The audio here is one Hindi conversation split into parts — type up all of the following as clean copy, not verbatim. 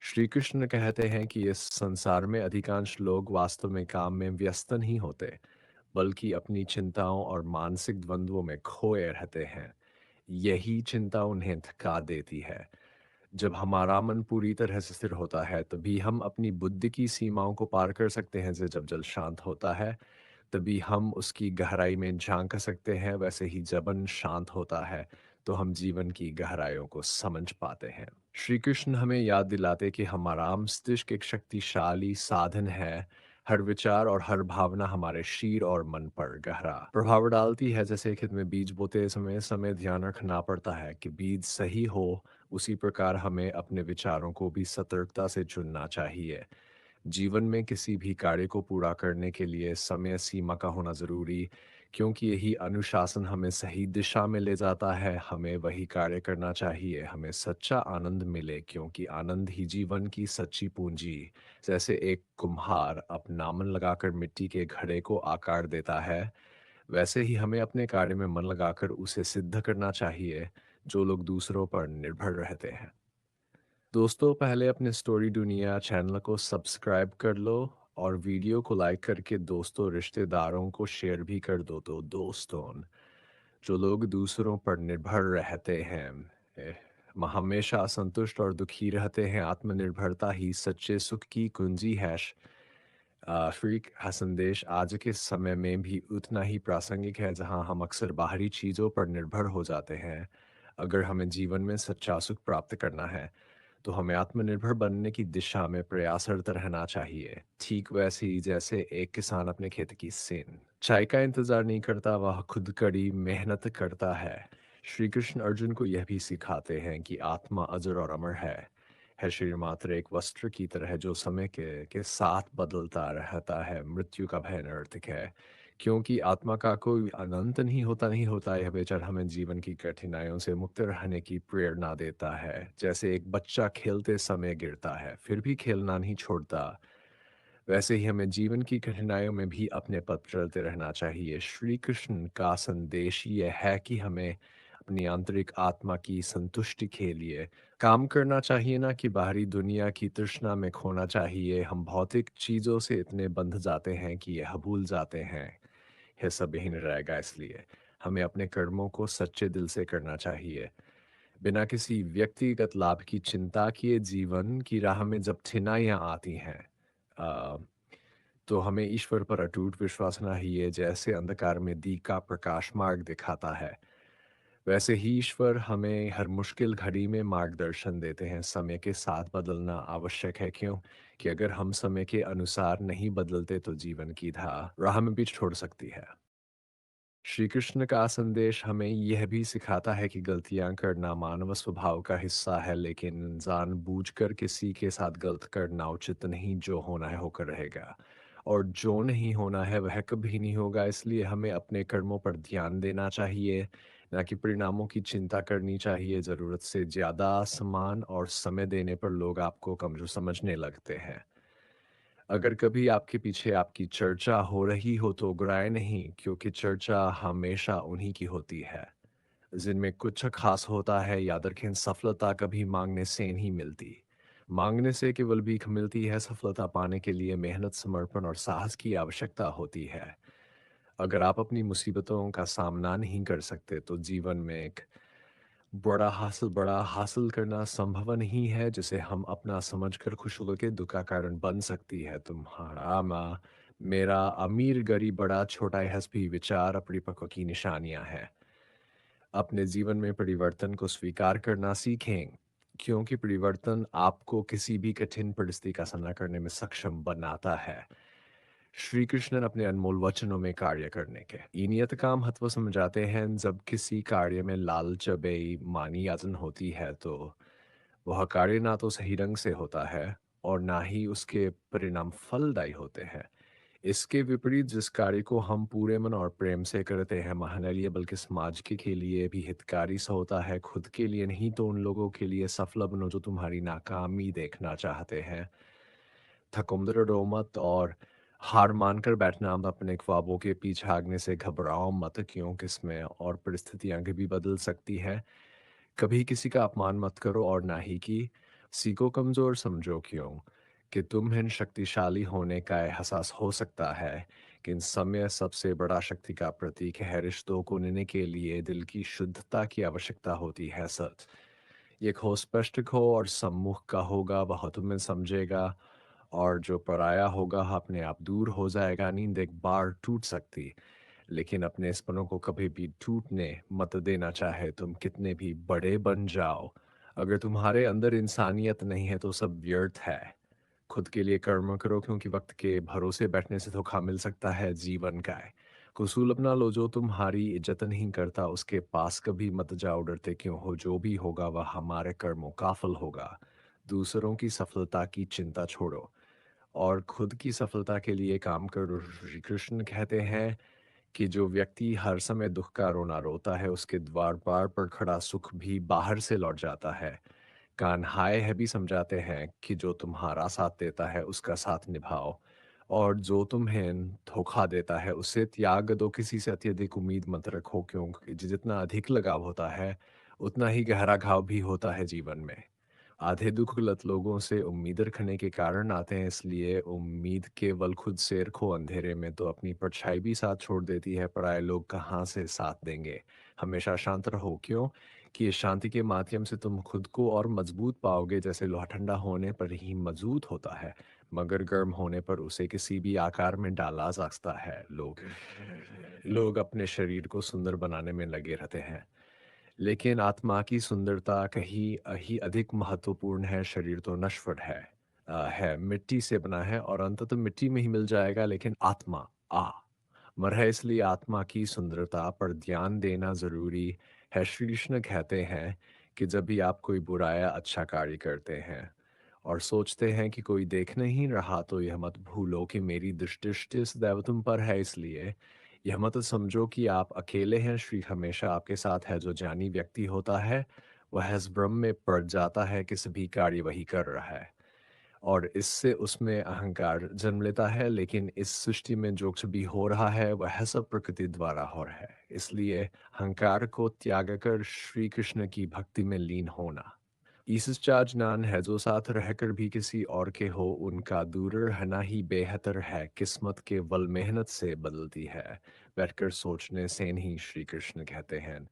श्री कृष्ण कहते हैं कि इस संसार में अधिकांश लोग वास्तव में काम में व्यस्त नहीं होते, बल्कि अपनी चिंताओं और मानसिक द्वंद्वों में खोए रहते हैं। यही चिंता उन्हें थका देती है। जब हमारा मन पूरी तरह से स्थिर होता है, तभी हम अपनी बुद्धि की सीमाओं को पार कर सकते हैं। जब जल शांत होता है, तभी हम उसकी गहराई में झांक सकते हैं। वैसे ही जब मन शांत होता है, तो हम जीवन की गहराइयों को समझ पाते हैं। श्री कृष्ण हमें याद दिलाते कि हमारा मस्तिष्क एक शक्तिशाली साधन है। हर विचार और हर भावना हमारे शरीर और मन पर गहरा प्रभाव डालती है। जैसे खेत में बीज बोते समय समय ध्यान रखना पड़ता है कि बीज सही हो, उसी प्रकार हमें अपने विचारों को भी सतर्कता से चुनना चाहिए। जीवन में किसी भी कार्य को पूरा करने के लिए समय सीमा का होना ज़रूरी, क्योंकि यही अनुशासन हमें सही दिशा में ले जाता है। हमें वही कार्य करना चाहिए, हमें सच्चा आनंद मिले, क्योंकि आनंद ही जीवन की सच्ची पूंजी। जैसे एक कुम्हार अपना मन लगाकर मिट्टी के घड़े को आकार देता है, वैसे ही हमें अपने कार्य में मन लगाकर उसे सिद्ध करना चाहिए। जो लोग दूसरों पर निर्भर रहते हैं, दोस्तों, पहले अपने स्टोरी दुनिया चैनल को सब्सक्राइब कर लो और वीडियो को लाइक करके दोस्तों रिश्तेदारों को शेयर भी कर दो। तो दोस्तों, जो लोग दूसरों पर निर्भर रहते हैं, ए, हमेशा असंतुष्ट और दुखी रहते हैं। आत्मनिर्भरता ही सच्चे सुख की कुंजी है। श्री का संदेश आज के समय में भी उतना ही प्रासंगिक है, जहां हम अक्सर बाहरी चीज़ों पर निर्भर हो जाते हैं। अगर हमें जीवन में सच्चा सुख प्राप्त करना है, तो हमें आत्मनिर्भर बनने की दिशा में प्रयासरत रहना चाहिए। ठीक वैसे ही जैसे एक किसान अपने खेत की सेन चाय का इंतजार नहीं करता, वह खुद कड़ी मेहनत करता है। श्री कृष्ण अर्जुन को यह भी सिखाते हैं कि आत्मा अजर और अमर है शरीर मात्र एक वस्त्र की तरह जो समय के साथ बदलता रहता है। मृत्यु का भय नर्तक है, क्योंकि आत्मा का कोई अनंत नहीं होता। यह विचार हमें जीवन की कठिनाइयों से मुक्त रहने की प्रेरणा देता है। जैसे एक बच्चा खेलते समय गिरता है, फिर भी खेलना नहीं छोड़ता, वैसे ही हमें जीवन की कठिनाइयों में भी अपने पथ चलते रहना चाहिए। श्री कृष्ण का संदेश ये है कि हमें अपनी आंतरिक आत्मा की संतुष्टि के लिए काम करना चाहिए, ना कि बाहरी दुनिया की तृष्णा में खोना चाहिए। हम भौतिक चीज़ों से इतने बंध जाते हैं कि यह भूल जाते हैं यह सब यही नहीं रहेगा। इसलिए हमें अपने कर्मों को सच्चे दिल से करना चाहिए, बिना किसी व्यक्तिगत लाभ की चिंता किए। जीवन की राह में जब कठिनाइयाँ आती हैं, अ, तो हमें ईश्वर पर अटूट विश्वास रखना चाहिए। जैसे अंधकार में दीप का प्रकाश मार्ग दिखाता है, वैसे ही ईश्वर हमें हर मुश्किल घड़ी में मार्गदर्शन देते हैं। समय के साथ बदलना आवश्यक है, क्यों कि अगर हम समय के अनुसार नहीं बदलते, तो जीवन की राह में भी छोड़ सकती है। श्री कृष्ण का संदेश हमें यह भी सिखाता है कि गलतियां करना मानव स्वभाव का हिस्सा है, लेकिन जानबूझकर किसी के साथ गलत करना उचित नहीं। जो होना है होकर रहेगा, और जो नहीं होना है वह कभी नहीं होगा। इसलिए हमें अपने कर्मों पर ध्यान देना चाहिए, ना कि परिणामों की चिंता करनी चाहिए। ज़रूरत से ज़्यादा सम्मान और समय देने पर लोग आपको कमज़ोर समझने लगते हैं। अगर कभी आपके पीछे आपकी चर्चा हो रही हो, तो घबराएं नहीं, क्योंकि चर्चा हमेशा उन्हीं की होती है जिनमें कुछ खास होता है। याद रखें, सफलता कभी मांगने से नहीं मिलती, मांगने से केवल भीख मिलती है। सफलता पाने के लिए मेहनत, समर्पण और साहस की आवश्यकता होती है। अगर आप अपनी मुसीबतों का सामना नहीं कर सकते, तो जीवन में एक बड़ा हासिल करना संभव नहीं है, जिसे हम अपना समझकर खुश होकर दुख का कारण बन सकती है। तुम्हारा मेरा, अमीर गरीब, बड़ा छोटा, यह भी विचार परिपक्व की निशानियां हैं। अपने जीवन में परिवर्तन को स्वीकार करना सीखें, क्योंकि परिवर्तन आपको किसी भी कठिन परिस्थिति का सामना करने में सक्षम बनाता है। श्री कृष्ण अपने अनमोल वचनों में कार्य करने के ये नियत काम महत्व समझाते हैं। जब किसी कार्य में लालच, बेईमानी यातन होती है, तो वह कार्य ना तो सही ढंग से होता है, और ना ही उसके परिणाम फलदायी होते हैं। इसके विपरीत जिस कार्य को हम पूरे मन और प्रेम से करते हैं, हमारे लिए बल्कि समाज के लिए भी हितकारी सा होता है। खुद के लिए नहीं, तो उन लोगों के लिए सफल बनो जो तुम्हारी नाकामी देखना चाहते हैं। थकुमदर डो मत और हार मानकर बैठना मत। अपने ख्वाबों के पीछे भागने से घबराओ मत, क्यों किस्में और परिस्थितियां कभी बदल सकती हैं। कभी किसी का अपमान मत करो, और ना ही कि सीखो कमज़ोर समझो क्यों कि तुम्हें शक्तिशाली होने का एहसास हो सकता है, कि समय सबसे बड़ा शक्ति का प्रतीक है। रिश्तों को निभाने के लिए दिल की शुद्धता की आवश्यकता होती है। सच ये खो स्पष्ट खो और सम्मुख का होगा वह तुम्हें समझेगा, और जो पराया होगा अपने आप दूर हो जाएगा। नींद एक बार टूट सकती, लेकिन अपने सपनों को कभी भी टूटने मत देना, चाहे तुम कितने भी बड़े बन जाओ। अगर तुम्हारे अंदर इंसानियत नहीं है तो सब व्यर्थ है। खुद के लिए कर्म करो, क्योंकि वक्त के भरोसे बैठने से धोखा मिल सकता है। जीवन का है कुसूल अपना लो, जो तुम्हारी इज्जत नहीं करता उसके पास कभी मत जाओ। डरते क्यों हो, जो भी होगा वह हमारे कर्मों का फल होगा। दूसरों की सफलता की चिंता छोड़ो और खुद की सफलता के लिए काम करो। श्री कृष्ण कहते हैं कि जो व्यक्ति हर समय दुख का रोना रोता है, उसके द्वार पार पर खड़ा सुख भी बाहर से लौट जाता है। कान्हाय है भी समझाते हैं कि जो तुम्हारा साथ देता है उसका साथ निभाओ, और जो तुम्हें धोखा देता है उसे त्याग दो। किसी से अत्यधिक उम्मीद मत रखो, क्योंकि जितना अधिक लगाव होता है उतना ही गहरा घाव भी होता है जीवन में। आधे दुख गलत लोगों से उम्मीद रखने के कारण आते हैं, इसलिए उम्मीद केवल खुद से रखो। अंधेरे में तो अपनी परछाई भी साथ छोड़ देती है, पराये लोग कहाँ से साथ देंगे। हमेशा शांत रहो, क्यों कि इस शांति के माध्यम से तुम खुद को और मजबूत पाओगे। जैसे लोहा ठंडा होने पर ही मजबूत होता है, मगर गर्म होने पर उसे किसी भी आकार में डाला जा सकता है। लोग लोग अपने शरीर को सुंदर बनाने में लगे रहते हैं, लेकिन आत्मा की सुंदरता कहीं ही अधिक महत्वपूर्ण है। शरीर तो नश्वर है, मिट्टी से बना है और अंततः मिट्टी में ही मिल जाएगा, लेकिन आत्मा आ मर है। इसलिए आत्मा की सुंदरता पर ध्यान देना जरूरी है। श्री कृष्ण कहते हैं कि जब भी आप कोई बुरा या अच्छा कार्य करते हैं और सोचते हैं कि कोई देख नहीं रहा, तो यह मत भूलो कि मेरी दृष्टि सदैव तुम पर है। इसलिए यह मत समझो कि आप अकेले हैं। श्री हमेशा आपके साथ है। जो ज्ञानी व्यक्ति होता है वह इस भ्रम में पड़ जाता है कि सभी कार्य वही कर रहा है, और इससे उसमें अहंकार जन्म लेता है। लेकिन इस सृष्टि में जो कुछ भी हो रहा है वह सब प्रकृति द्वारा हो रहा है। इसलिए अहंकार को त्याग कर श्री कृष्ण की भक्ति में लीन होना ईसस चार्ज नान है। जो साथ रहकर भी किसी और के हो, उनका दूर रहना ही बेहतर है। किस्मत केवल मेहनत से बदलती है, बैठकर सोचने से नहीं। श्री कृष्ण कहते हैं,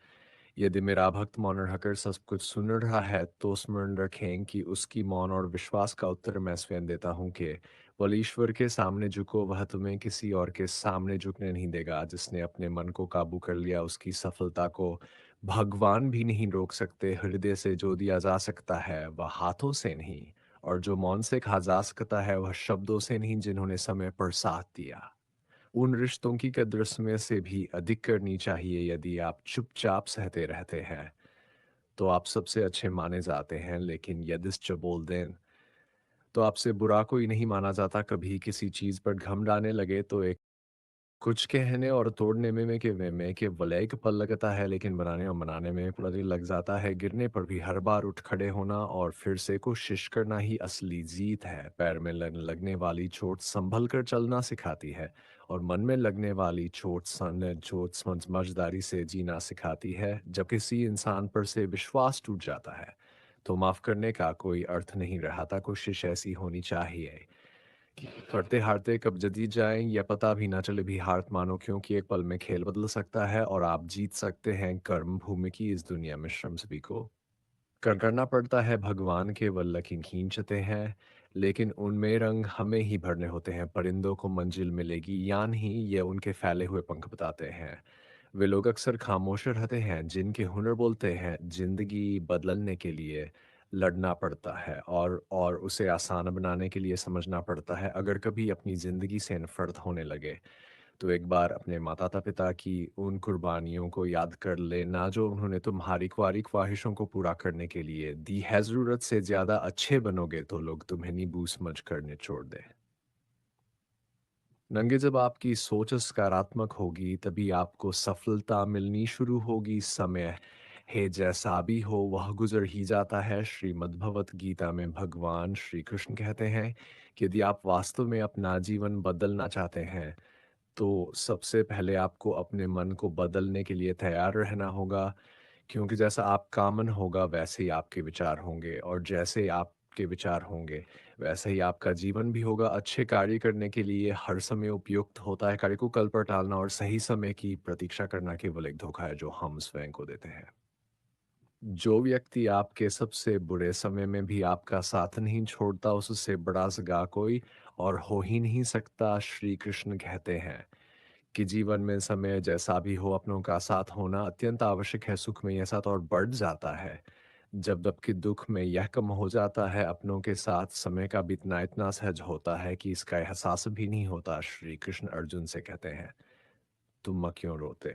यदि मेरा भक्त मौन रहकर सब कुछ सुन रहा है, तो स्मरण रखें कि उसकी मौन और विश्वास का उत्तर मैं स्वयं देता हूँ। कि बोल ईश्वर के सामने झुको, वह तुम्हें किसी और के सामने झुकने नहीं देगा। जिसने अपने मन को काबू कर लिया, उसकी सफलता को भगवान भी नहीं रोक सकते। हृदय से जो दिया जा सकता है वह हाथों से नहीं, और जो मौन से कहा जा सकता है वह शब्दों से नहीं, जिन्होंने समय पर साथ दिया। उन रिश्तों की कद्र समय से भी अधिक करनी चाहिए। यदि आप चुपचाप सहते रहते हैं तो आप सबसे अच्छे माने जाते हैं, लेकिन यदिश्च बोल दें तो आपसे बुरा कोई नहीं माना जाता। कभी किसी चीज पर घमंड आने लगे तो एक कुछ कहने और तोड़ने में के वलय एक पल लगता है, लेकिन बनाने और मनाने में पूरा दिन लग जाता है। गिरने पर भी हर बार उठ खड़े होना और फिर से कोशिश करना ही असली जीत है। पैर में लगने वाली चोट संभल कर चलना सिखाती है, और मन में लगने वाली चोट समझदारी से जीना सिखाती है। जब किसी इंसान पर से विश्वास टूट जाता है तो माफ करने का कोई अर्थ नहीं रहा था। कोशिश ऐसी होनी चाहिए कि करते हारते कब जदी जाएं या पता भी ना चले भी हार मानो, क्योंकि एक पल में खेल बदल सकता है और आप जीत सकते हैं। कर्म भूमि की इस दुनिया में श्रम सभी को करना पड़ता है। भगवान केवल लकीर खींचते हैं, लेकिन उनमें रंग हमें ही भरने होते हैं। परिंदों को मंजिल मिलेगी या नहीं, ये उनके फैले हुए पंख बताते हैं। वे लोग अक्सर खामोश रहते हैं जिनके हुनर बोलते हैं। जिंदगी बदलने के लिए लड़ना पड़ता है, और उसे आसान बनाने के लिए समझना पड़ता है। अगर कभी अपनी ज़िंदगी से नफरत होने लगे, तो एक बार अपने माता-पिता की उन कुर्बानियों को याद कर लेना, जो उन्होंने तुम्हारी ख्वारी ख्वाहिशों को पूरा करने के लिए दी है। ज़रूरत से ज़्यादा अच्छे बनोगे तो लोग तुम्हें नींबू समझ कर निचोड़ दें। नंगे जब आपकी सोच सकारात्मक होगी, तभी आपको सफलता मिलनी शुरू होगी। समय है जैसा भी हो वह गुजर ही जाता है। श्रीमद् भगवत गीता में भगवान श्री कृष्ण कहते हैं कि यदि आप वास्तव में अपना जीवन बदलना चाहते हैं, तो सबसे पहले आपको अपने मन को बदलने के लिए तैयार रहना होगा। क्योंकि जैसा आपका मन होगा वैसे ही आपके विचार होंगे, और जैसे आप आपके विचार होंगे, वैसे ही आपका जीवन भी होगा। अच्छे कार्य करने के लिए हर समय उपयुक्त होता है, कार्य को कल पर टालना और सही समय की प्रतीक्षा करना केवल एक धोखा है जो हम स्वयं को देते हैं। जो व्यक्ति आपके सबसे बुरे समय में भी आपका साथ नहीं छोड़ता, उससे बड़ा सगा कोई और हो ही नहीं सकता। श्री कृष्ण कहते हैं कि जीवन में समय जैसा भी हो, अपनों का साथ होना अत्यंत आवश्यक है। सुख में यह साथ और बढ़ जाता है जबकि दुख में यह कम हो जाता है। अपनों के साथ समय का बीतना इतना सहज होता है कि इसका एहसास भी नहीं होता। श्री कृष्ण अर्जुन से कहते हैं, तुम क्यों रोते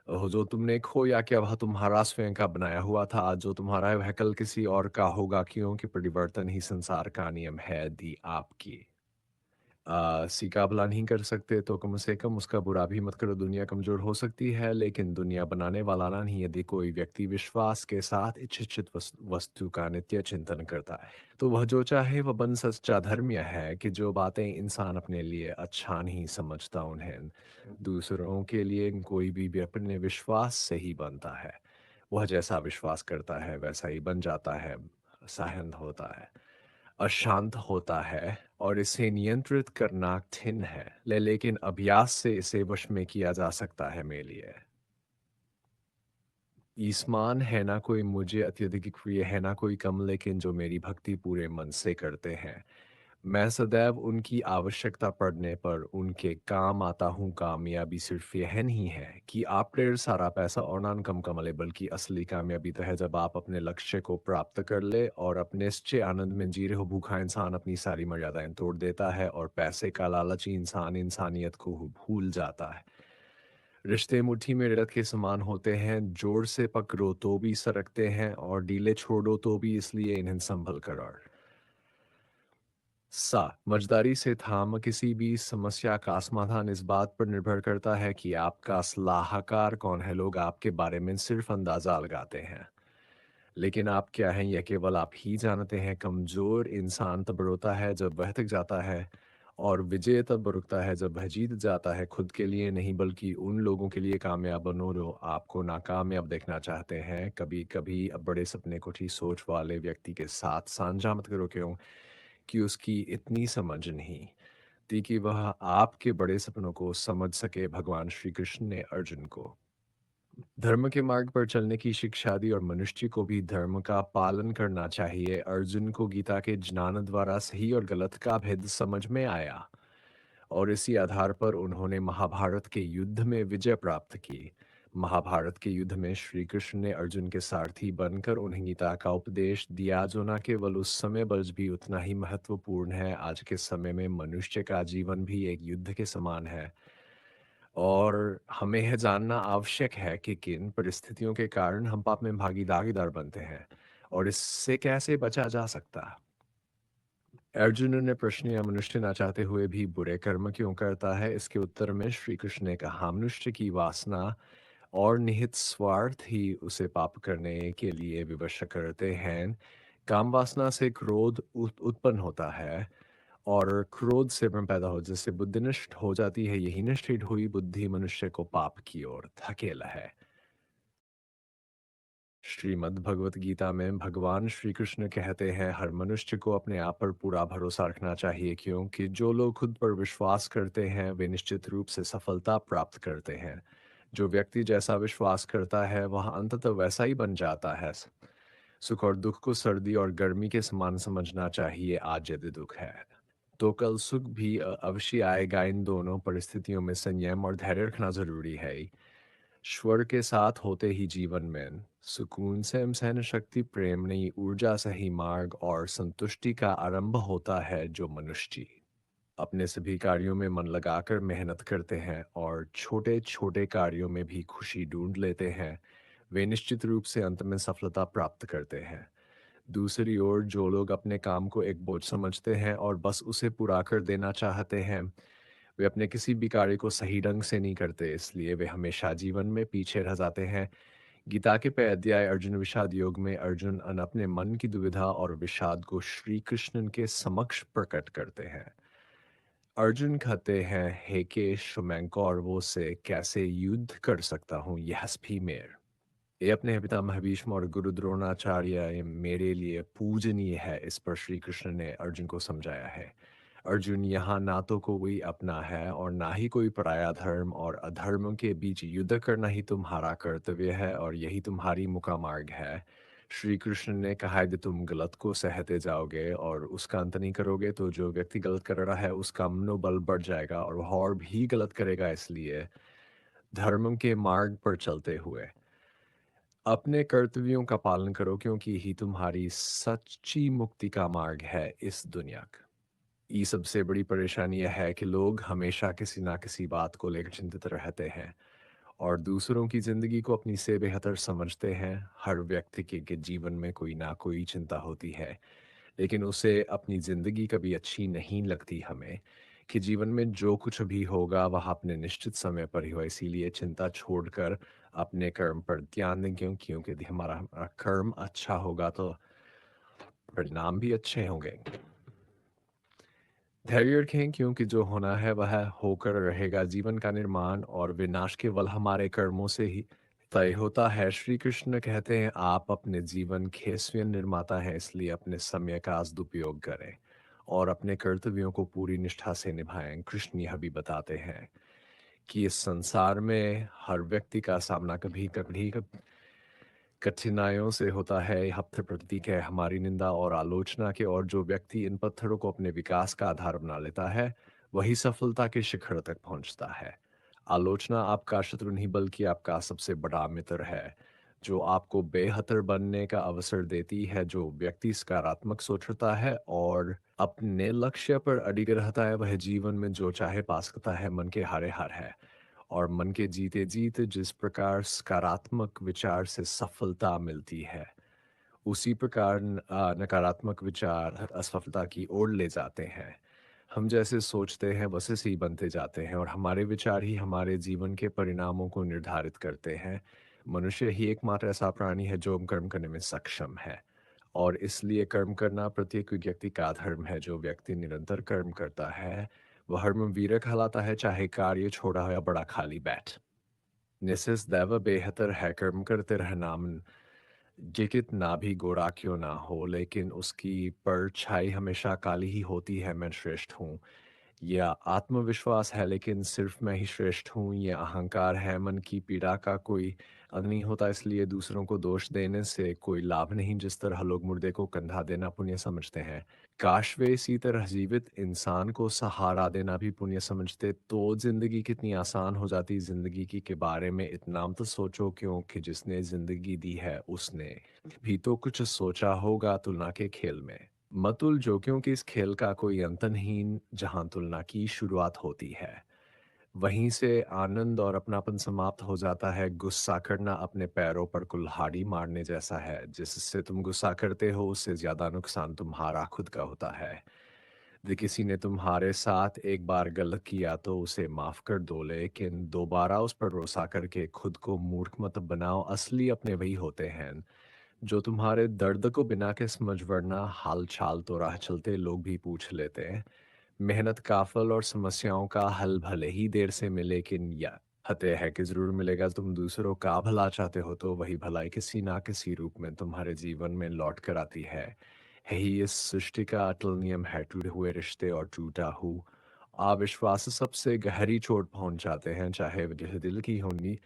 हो? जो तुमने खोया क्या वह तुम्हारा स्वयं का बनाया हुआ था? आज जो तुम्हारा है वह कल किसी और का होगा, क्योंकि परिवर्तन ही संसार का नियम है। दी आपकी सीका भला नहीं कर सकते तो कम से कम उसका बुरा भी मत करो। दुनिया कमज़ोर हो सकती है लेकिन दुनिया बनाने वाला ना नहीं। यदि कोई व्यक्ति विश्वास के साथ इच्छित वस्तु का नित्य चिंतन करता है तो वह जो चाहे वह बन सच्चा धर्म यह है कि जो बातें इंसान अपने लिए अच्छा नहीं समझता उन्हें दूसरों के लिए कोई भी अपने विश्वास से ही बनता है। वह जैसा विश्वास करता है वैसा ही बन जाता है, सहन होता है, अशांत होता है और इसे नियंत्रित करना कठिन है। लेकिन अभ्यास से इसे वश में किया जा सकता है। मेरे लिए ईसमान है ना कोई मुझे अत्यधिक प्रिय, है ना कोई कम, लेकिन जो मेरी भक्ति पूरे मन से करते हैं। मैं सदैव उनकी आवश्यकता पड़ने पर उनके काम आता हूँ। कामयाबी सिर्फ यह नहीं है कि आप ढेर सारा पैसा और नाम कम कमा ले, बल्कि असली कामयाबी तो है जब आप अपने लक्ष्य को प्राप्त कर ले और अपने निश्चय आनंद में जी रहे हो। भूखा इंसान अपनी सारी मर्यादाएं तोड़ देता है और पैसे का लालची इंसान इंसानियत को भूल जाता है। रिश्ते मुट्ठी में रत के समान होते हैं, जोर से पकड़ो तो भी सरकते हैं और ढीले छोड़ो तो भी, इसलिए इन्हें संभल कर और समझदारी से थाम किसी भी समस्या का समाधान इस बात पर निर्भर करता है कि आपका सलाहकार कौन है। लोग आपके बारे में सिर्फ अंदाजा लगाते हैं, लेकिन आप क्या हैं यह केवल आप ही जानते हैं। कमजोर इंसान तब रोता है जब वह थक जाता है और विजय तब रुकता है जब वह जीत जाता है। खुद के लिए नहीं बल्कि उन लोगों के लिए कामयाब बनो जो आपको नाकामयाब देखना चाहते हैं। कभी कभी अब बड़े सपने को ठीक सोच वाले व्यक्ति के साथ साझा मत करो, क्यों कि उसकी इतनी समझ नहीं थी कि वह आपके बड़े सपनों को समझ सके। भगवान श्री कृष्ण ने अर्जुन को धर्म के मार्ग पर चलने की शिक्षा दी और मनुष्य को भी धर्म का पालन करना चाहिए। अर्जुन को गीता के ज्ञान द्वारा सही और गलत का भेद समझ में आया और इसी आधार पर उन्होंने महाभारत के युद्ध में विजय प्राप्त की। महाभारत के युद्ध में श्री कृष्ण ने अर्जुन के सारथी बनकर उन्हें गीता का उपदेश दिया, जो न केवल उस समय बल्कि भी उतना ही महत्वपूर्ण है आज के समय में। मनुष्य का जीवन भी एक युद्ध के समान है और हमें यह जानना आवश्यक है कि किन परिस्थितियों के कारण हम पाप में भागीदार बनते हैं और इससे कैसे बचा जा सकता है। अर्जुन ने प्रश्न या मनुष्य ना चाहते हुए भी बुरे कर्म क्यों करता है, इसके उत्तर में श्री कृष्ण ने कहा, मनुष्य की वासना और निहित स्वार्थ ही उसे पाप करने के लिए विवश करते हैं। काम वासना से क्रोध उत्पन्न होता है और क्रोध से भ्रम पैदा हो जिससे बुद्धि नष्ट हो जाती है। यही नष्ट हुई बुद्धि मनुष्य को पाप की ओर धकेला है। श्रीमद् भगवत गीता में भगवान श्री कृष्ण कहते हैं, हर मनुष्य को अपने आप पर पूरा भरोसा रखना चाहिए, क्योंकि जो लोग खुद पर विश्वास करते हैं वे निश्चित रूप से सफलता प्राप्त करते हैं। जो व्यक्ति जैसा विश्वास करता है वह अंततः वैसा ही बन जाता है। सुख और दुख को सर्दी और गर्मी के समान समझना चाहिए। आज यदि दुख है तो कल सुख भी अवश्य आएगा। इन दोनों परिस्थितियों में संयम और धैर्य रखना जरूरी है। ईश्वर के साथ होते ही जीवन में सुकून से सहन शक्ति, प्रेम नई ऊर्जा, सही मार्ग और संतुष्टि का आरंभ होता है। जो मनुष्य अपने सभी कार्यों में मन लगाकर मेहनत करते हैं और छोटे छोटे कार्यों में भी खुशी ढूंढ लेते हैं, वे निश्चित रूप से अंत में सफलता प्राप्त करते हैं। दूसरी ओर जो लोग अपने काम को एक बोझ समझते हैं और बस उसे पूरा कर देना चाहते हैं, वे अपने किसी भी कार्य को सही ढंग से नहीं करते, इसलिए वे हमेशा जीवन में पीछे रह जाते हैं। गीता के पहले अध्याय अर्जुन विषाद योग में अर्जुन अपने मन की दुविधा और विषाद को श्री कृष्ण के समक्ष प्रकट करते हैं। अर्जुन कहते हैं, हे केश मैं कौरवों से कैसे युद्ध कर सकता हूँ, यह भी मेर ये अपने पितामह भीष्म और गुरु द्रोणाचार्य ये मेरे लिए पूजनीय है, इस पर श्री कृष्ण ने अर्जुन को समझाया है। अर्जुन, यहाँ ना तो कोई अपना है और ना ही कोई पराया धर्म और अधर्म के बीच युद्ध करना ही तुम्हारा कर्तव्य है और यही तुम्हारी मुका मार्ग है। श्री कृष्ण ने कहा यदि तुम गलत को सहते जाओगे और उसका अंत नहीं करोगे तो जो व्यक्ति गलत कर रहा है उसका मनोबल बढ़ जाएगा और वह और भी गलत करेगा। इसलिए धर्म के मार्ग पर चलते हुए अपने कर्तव्यों का पालन करो क्योंकि यही तुम्हारी सच्ची मुक्ति का मार्ग है इस दुनिया का। ये सबसे बड़ी परेशानी यह है कि लोग हमेशा किसी ना किसी बात को लेकर चिंतित रहते हैं और दूसरों की जिंदगी को अपनी से बेहतर समझते हैं। हर व्यक्ति के जीवन में कोई ना कोई चिंता होती है, लेकिन उसे अपनी ज़िंदगी कभी अच्छी नहीं लगती हमें कि जीवन में जो कुछ भी होगा वह अपने निश्चित समय पर ही हो। इसीलिए चिंता छोड़कर अपने कर्म पर ध्यान दें, क्योंकि यदि हमारा हमारा कर्म अच्छा होगा तो परिणाम भी अच्छे होंगे। धैर्य रखें क्योंकि जो होना है वह होकर रहेगा। जीवन का निर्माण और विनाश केवल हमारे कर्मों से ही तय होता है। श्री कृष्ण कहते हैं आप अपने जीवन के स्वयं निर्माता हैं, इसलिए अपने समय का सदुपयोग करें और अपने कर्तव्यों को पूरी निष्ठा से निभाएं। कृष्ण यह भी बताते हैं कि इस संसार में हर व्यक्ति का सामना कभी कभी कठिनाइयों से होता है। यह प्रतीक है हमारी निंदा और आलोचना के, और जो व्यक्ति इन पत्थरों को अपने विकास का आधार बना लेता है वही सफलता के शिखर तक पहुंचता है। आलोचना आपका शत्रु नहीं बल्कि आपका सबसे बड़ा मित्र है, जो आपको बेहतर बनने का अवसर देती है। जो व्यक्ति सकारात्मक सोचता है और अपने लक्ष्य पर अडिग रहता है वह जीवन में जो चाहे पा सकता है। मन के हारे हार है और मन के जीते जीत जिस प्रकार सकारात्मक विचार से सफलता मिलती है, उसी प्रकार नकारात्मक विचार असफलता की ओर ले जाते हैं। हम जैसे सोचते हैं वैसे से ही बनते जाते हैं और हमारे विचार ही हमारे जीवन के परिणामों को निर्धारित करते हैं। मनुष्य ही एकमात्र ऐसा प्राणी है जो कर्म करने में सक्षम है और इसलिए कर्म करना प्रत्येक व्यक्ति का धर्म है। जो व्यक्ति निरंतर कर्म करता है वह हर्मवीर कहलाता है, चाहे कार्य छोड़ा हो या बड़ा खाली बैठ। निसिस दैव बेहतर है कर्म करते रहना, ये कितना भी गोरा क्यों ना हो लेकिन उसकी परछाई हमेशा काली ही होती है। मैं श्रेष्ठ हूँ, यह आत्मविश्वास है लेकिन सिर्फ मैं ही श्रेष्ठ हूँ, ये अहंकार है। मन की पीड़ा का कोई अंत नहीं होता, इसलिए दूसरों को दोष देने से कोई लाभ नहीं। जिस तरह लोग मुर्दे को कंधा देना पुण्य समझते हैं, काश वे इसी तरह जीवित इंसान को सहारा देना भी पुण्य समझते तो जिंदगी कितनी आसान हो जाती। जिंदगी की के बारे में इतना मत सोचो क्योंकि जिसने जिंदगी दी है उसने भी तो कुछ सोचा होगा तुलना के खेल में। मत उलझो क्योंकि इस खेल का कोई अंत नहीं। जहाँ तुलना की शुरुआत होती है वहीं से आनंद और अपनापन समाप्त हो जाता है। गुस्सा करना अपने पैरों पर कुल्हाड़ी मारने जैसा है। जिससे तुम गुस्सा करते हो उससे ज्यादा नुकसान तुम्हारा खुद का होता है। यदि किसी ने तुम्हारे साथ एक बार गलत किया तो उसे माफ कर दो, लेकिन दोबारा उस पर भरोसा करके खुद को मूर्ख मत बनाओ। असली अपने वही होते हैं जो तुम्हारे दर्द को बिना के समझ, वरना हाल चाल तो राह चलते लोग भी पूछ लेते हैं। मेहनत का फल और समस्याओं का हल भले ही देर से मिले, लेकिन यह हते है कि जरूर मिलेगा। तुम दूसरों का भला चाहते हो तो वही भलाई किसी ना किसी रूप में तुम्हारे जीवन में लौट कर आती है। यही इस सृष्टि का अटल नियम है। टूटे हुए रिश्ते और टूटा हूँ अविश्वास सबसे गहरी चोट पहुंच जाते हैं, चाहे वह दिल की होनी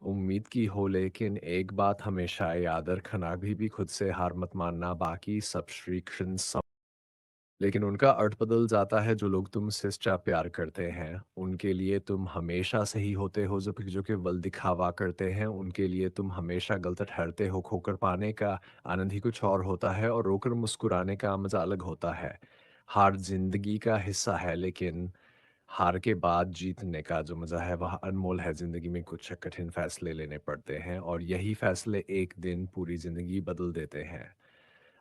उम्मीद की हो। लेकिन एक बात हमेशा याद रखना, अभी भी खुद से हार मत मानना। बाकी सब श्री कृष्ण लेकिन उनका अर्थ बदल जाता है। जो लोग तुमसे सच्चा प्यार करते हैं उनके लिए तुम हमेशा सही होते हो, जो जो केवल दिखावा करते हैं उनके लिए तुम हमेशा गलत ठहरते हो। खोकर पाने का आनंद ही कुछ और होता है और रोकर मुस्कुराने का मजा अलग होता है। हार जिंदगी का हिस्सा है, लेकिन हार के बाद जीतने का जो मजा है वह अनमोल है। जिंदगी में कुछ कठिन फैसले लेने पड़ते हैं और यही फैसले एक दिन पूरी जिंदगी बदल देते हैं।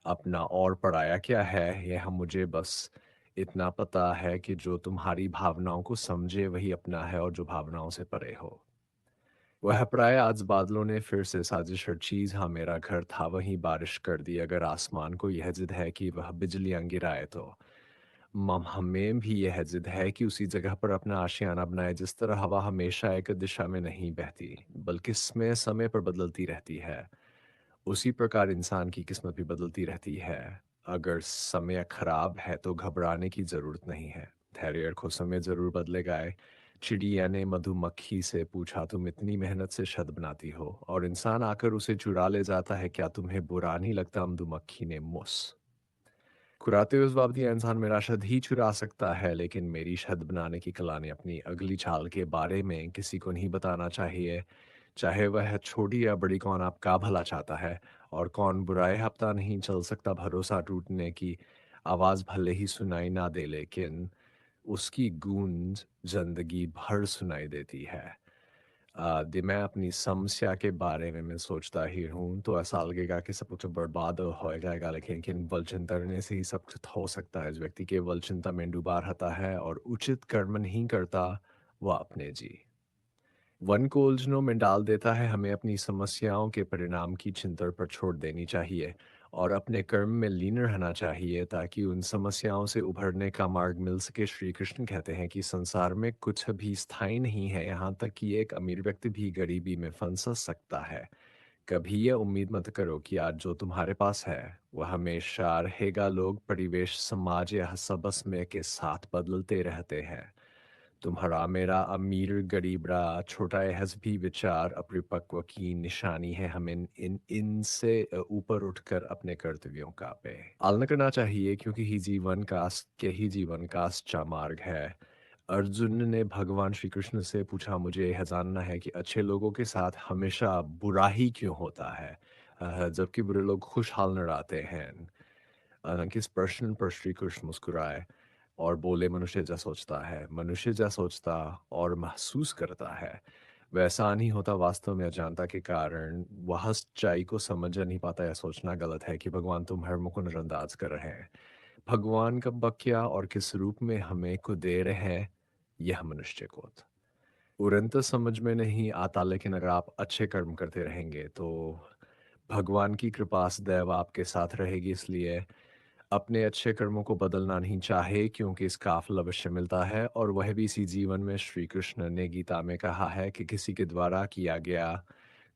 अपना और पराया क्या है यह मुझे बस इतना पता है कि जो तुम्हारी भावनाओं को समझे वही अपना है और जो भावनाओं से परे हो वह पराया। आज बादलों ने फिर से साजिश हर चीज, हाँ मेरा घर था वहीं बारिश कर दी। अगर आसमान को यह जिद है कि वह बिजलियां गिराए तो हमें भी यह ज़िद है कि उसी जगह पर अपना आशियाना बनाए जिस तरह हवा हमेशा एक दिशा में नहीं बहती, बल्कि इसमें समय पर बदलती रहती है। उसी प्रकार इंसान की किस्मत भी बदलती रहती है। अगर समय खराब है तो घबराने की ज़रूरत नहीं है। धैर्य रखो, समय ज़रूर बदलेगा। चिड़िया ने मधुमक्खी से पूछा, तुम इतनी मेहनत से शहद बनाती हो और इंसान आकर उसे चुरा ले जाता है, क्या तुम्हें बुरा नहीं लगता? मधुमक्खी ने मुस्कुराते हुए जवाब दिया, इंसान मेरा शहद ही चुरा सकता है, लेकिन मेरी शहद बनाने की कला ने अपनी अगली चाल के बारे में किसी को नहीं बताना चाहिए। चाहे वह छोटी या बड़ी, कौन आपका भला चाहता है और कौन बुरा है, पता नहीं चल सकता। भरोसा टूटने की आवाज़ भले ही सुनाई ना दे, लेकिन उसकी गूंज ज़िंदगी भर सुनाई देती है। मैं अपनी समस्या के बारे में मैं सोचता ही हूँ, तो ऐसा लगेगा कि सब कुछ बर्बाद हो जाएगा, लेकिन केवल चिंता करने से ही सब कुछ हो सकता है। जो व्यक्ति केवल चिंता में डूबा रहता है और उचित कर्म नहीं करता, वह अपने वन को उलझनों में डाल देता है। हमें अपनी समस्याओं के परिणाम की चिंता पर छोड़ देनी चाहिए और अपने कर्म में लीन रहना चाहिए, ताकि उन समस्याओं से उभरने का मार्ग मिल सके। श्री कृष्ण कहते हैं कि संसार में कुछ भी स्थायी नहीं है, यहाँ तक कि एक अमीर व्यक्ति भी गरीबी में फंस सकता है। कभी ये उम्मीद मत करो कि आज जो तुम्हारे पास है वह हमेशा रहेगा। लोग, परिवेश, समाज या सबस में के साथ बदलते रहते हैं। तुम्हारा, मेरा, अमीर, गरीबरा, छोटा या हस्बी विचार अपरिपक्व की निशानी है। हमें इनसे ऊपर उठकर अपने कर्तव्यों का पे पालन करना चाहिए, क्योंकि ही जीवन का सच्चा मार्ग है। अर्जुन ने भगवान श्री कृष्ण से पूछा, मुझे यह जानना है कि अच्छे लोगों के साथ हमेशा बुरा ही क्यों होता है, जबकि बुरे लोग खुशहाल नजर आते हैं। किस प्रश्न पर श्री कृष्ण मुस्कुराए और बोले, मनुष्य जैसा सोचता है, मनुष्य जैसा सोचता और महसूस करता है, वैसा नहीं होता। वास्तव में अज्ञानता के कारण वह सच्चाई को समझ नहीं पाता। यह सोचना गलत है कि भगवान तुम हर को नजरअंदाज कर रहे हैं। भगवान कब, क्या और किस रूप में हमें को दे रहे हैं, यह मनुष्य को तुरंत समझ में नहीं आता, लेकिन अगर आप अच्छे कर्म करते रहेंगे तो भगवान की कृपा सदैव आपके साथ रहेगी। इसलिए अपने अच्छे कर्मों को बदलना नहीं चाहे, क्योंकि इसका फल अवश्य मिलता है, और वह भी इसी जीवन में। श्री कृष्ण ने गीता में कहा है कि किसी के द्वारा किया गया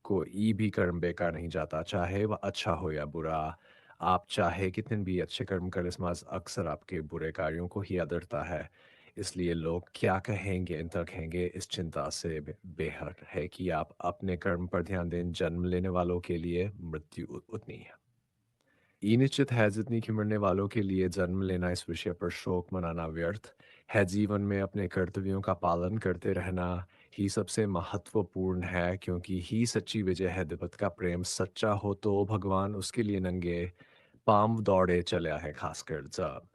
कोई भी कर्म बेकार नहीं जाता, चाहे वह अच्छा हो या बुरा। आप चाहे कितने भी अच्छे कर्म करें, समाज अक्सर आपके बुरे कार्यों को ही आदरता है। इसलिए लोग क्या कहेंगे, इन तक कहेंगे, इस चिंता से बेहतर है कि आप अपने कर्म पर ध्यान दें। जन्म लेने वालों के लिए मृत्यु उतनी है ये निश्चित है जितनी कि मरने वालों के लिए। जन्म लेना, इस विषय पर शोक मनाना व्यर्थ है। जीवन में अपने कर्तव्यों का पालन करते रहना ही सबसे महत्वपूर्ण है, क्योंकि ही सच्ची विजय है। दिवत का प्रेम सच्चा हो तो भगवान उसके लिए नंगे पांव दौड़े चले है। खासकर जब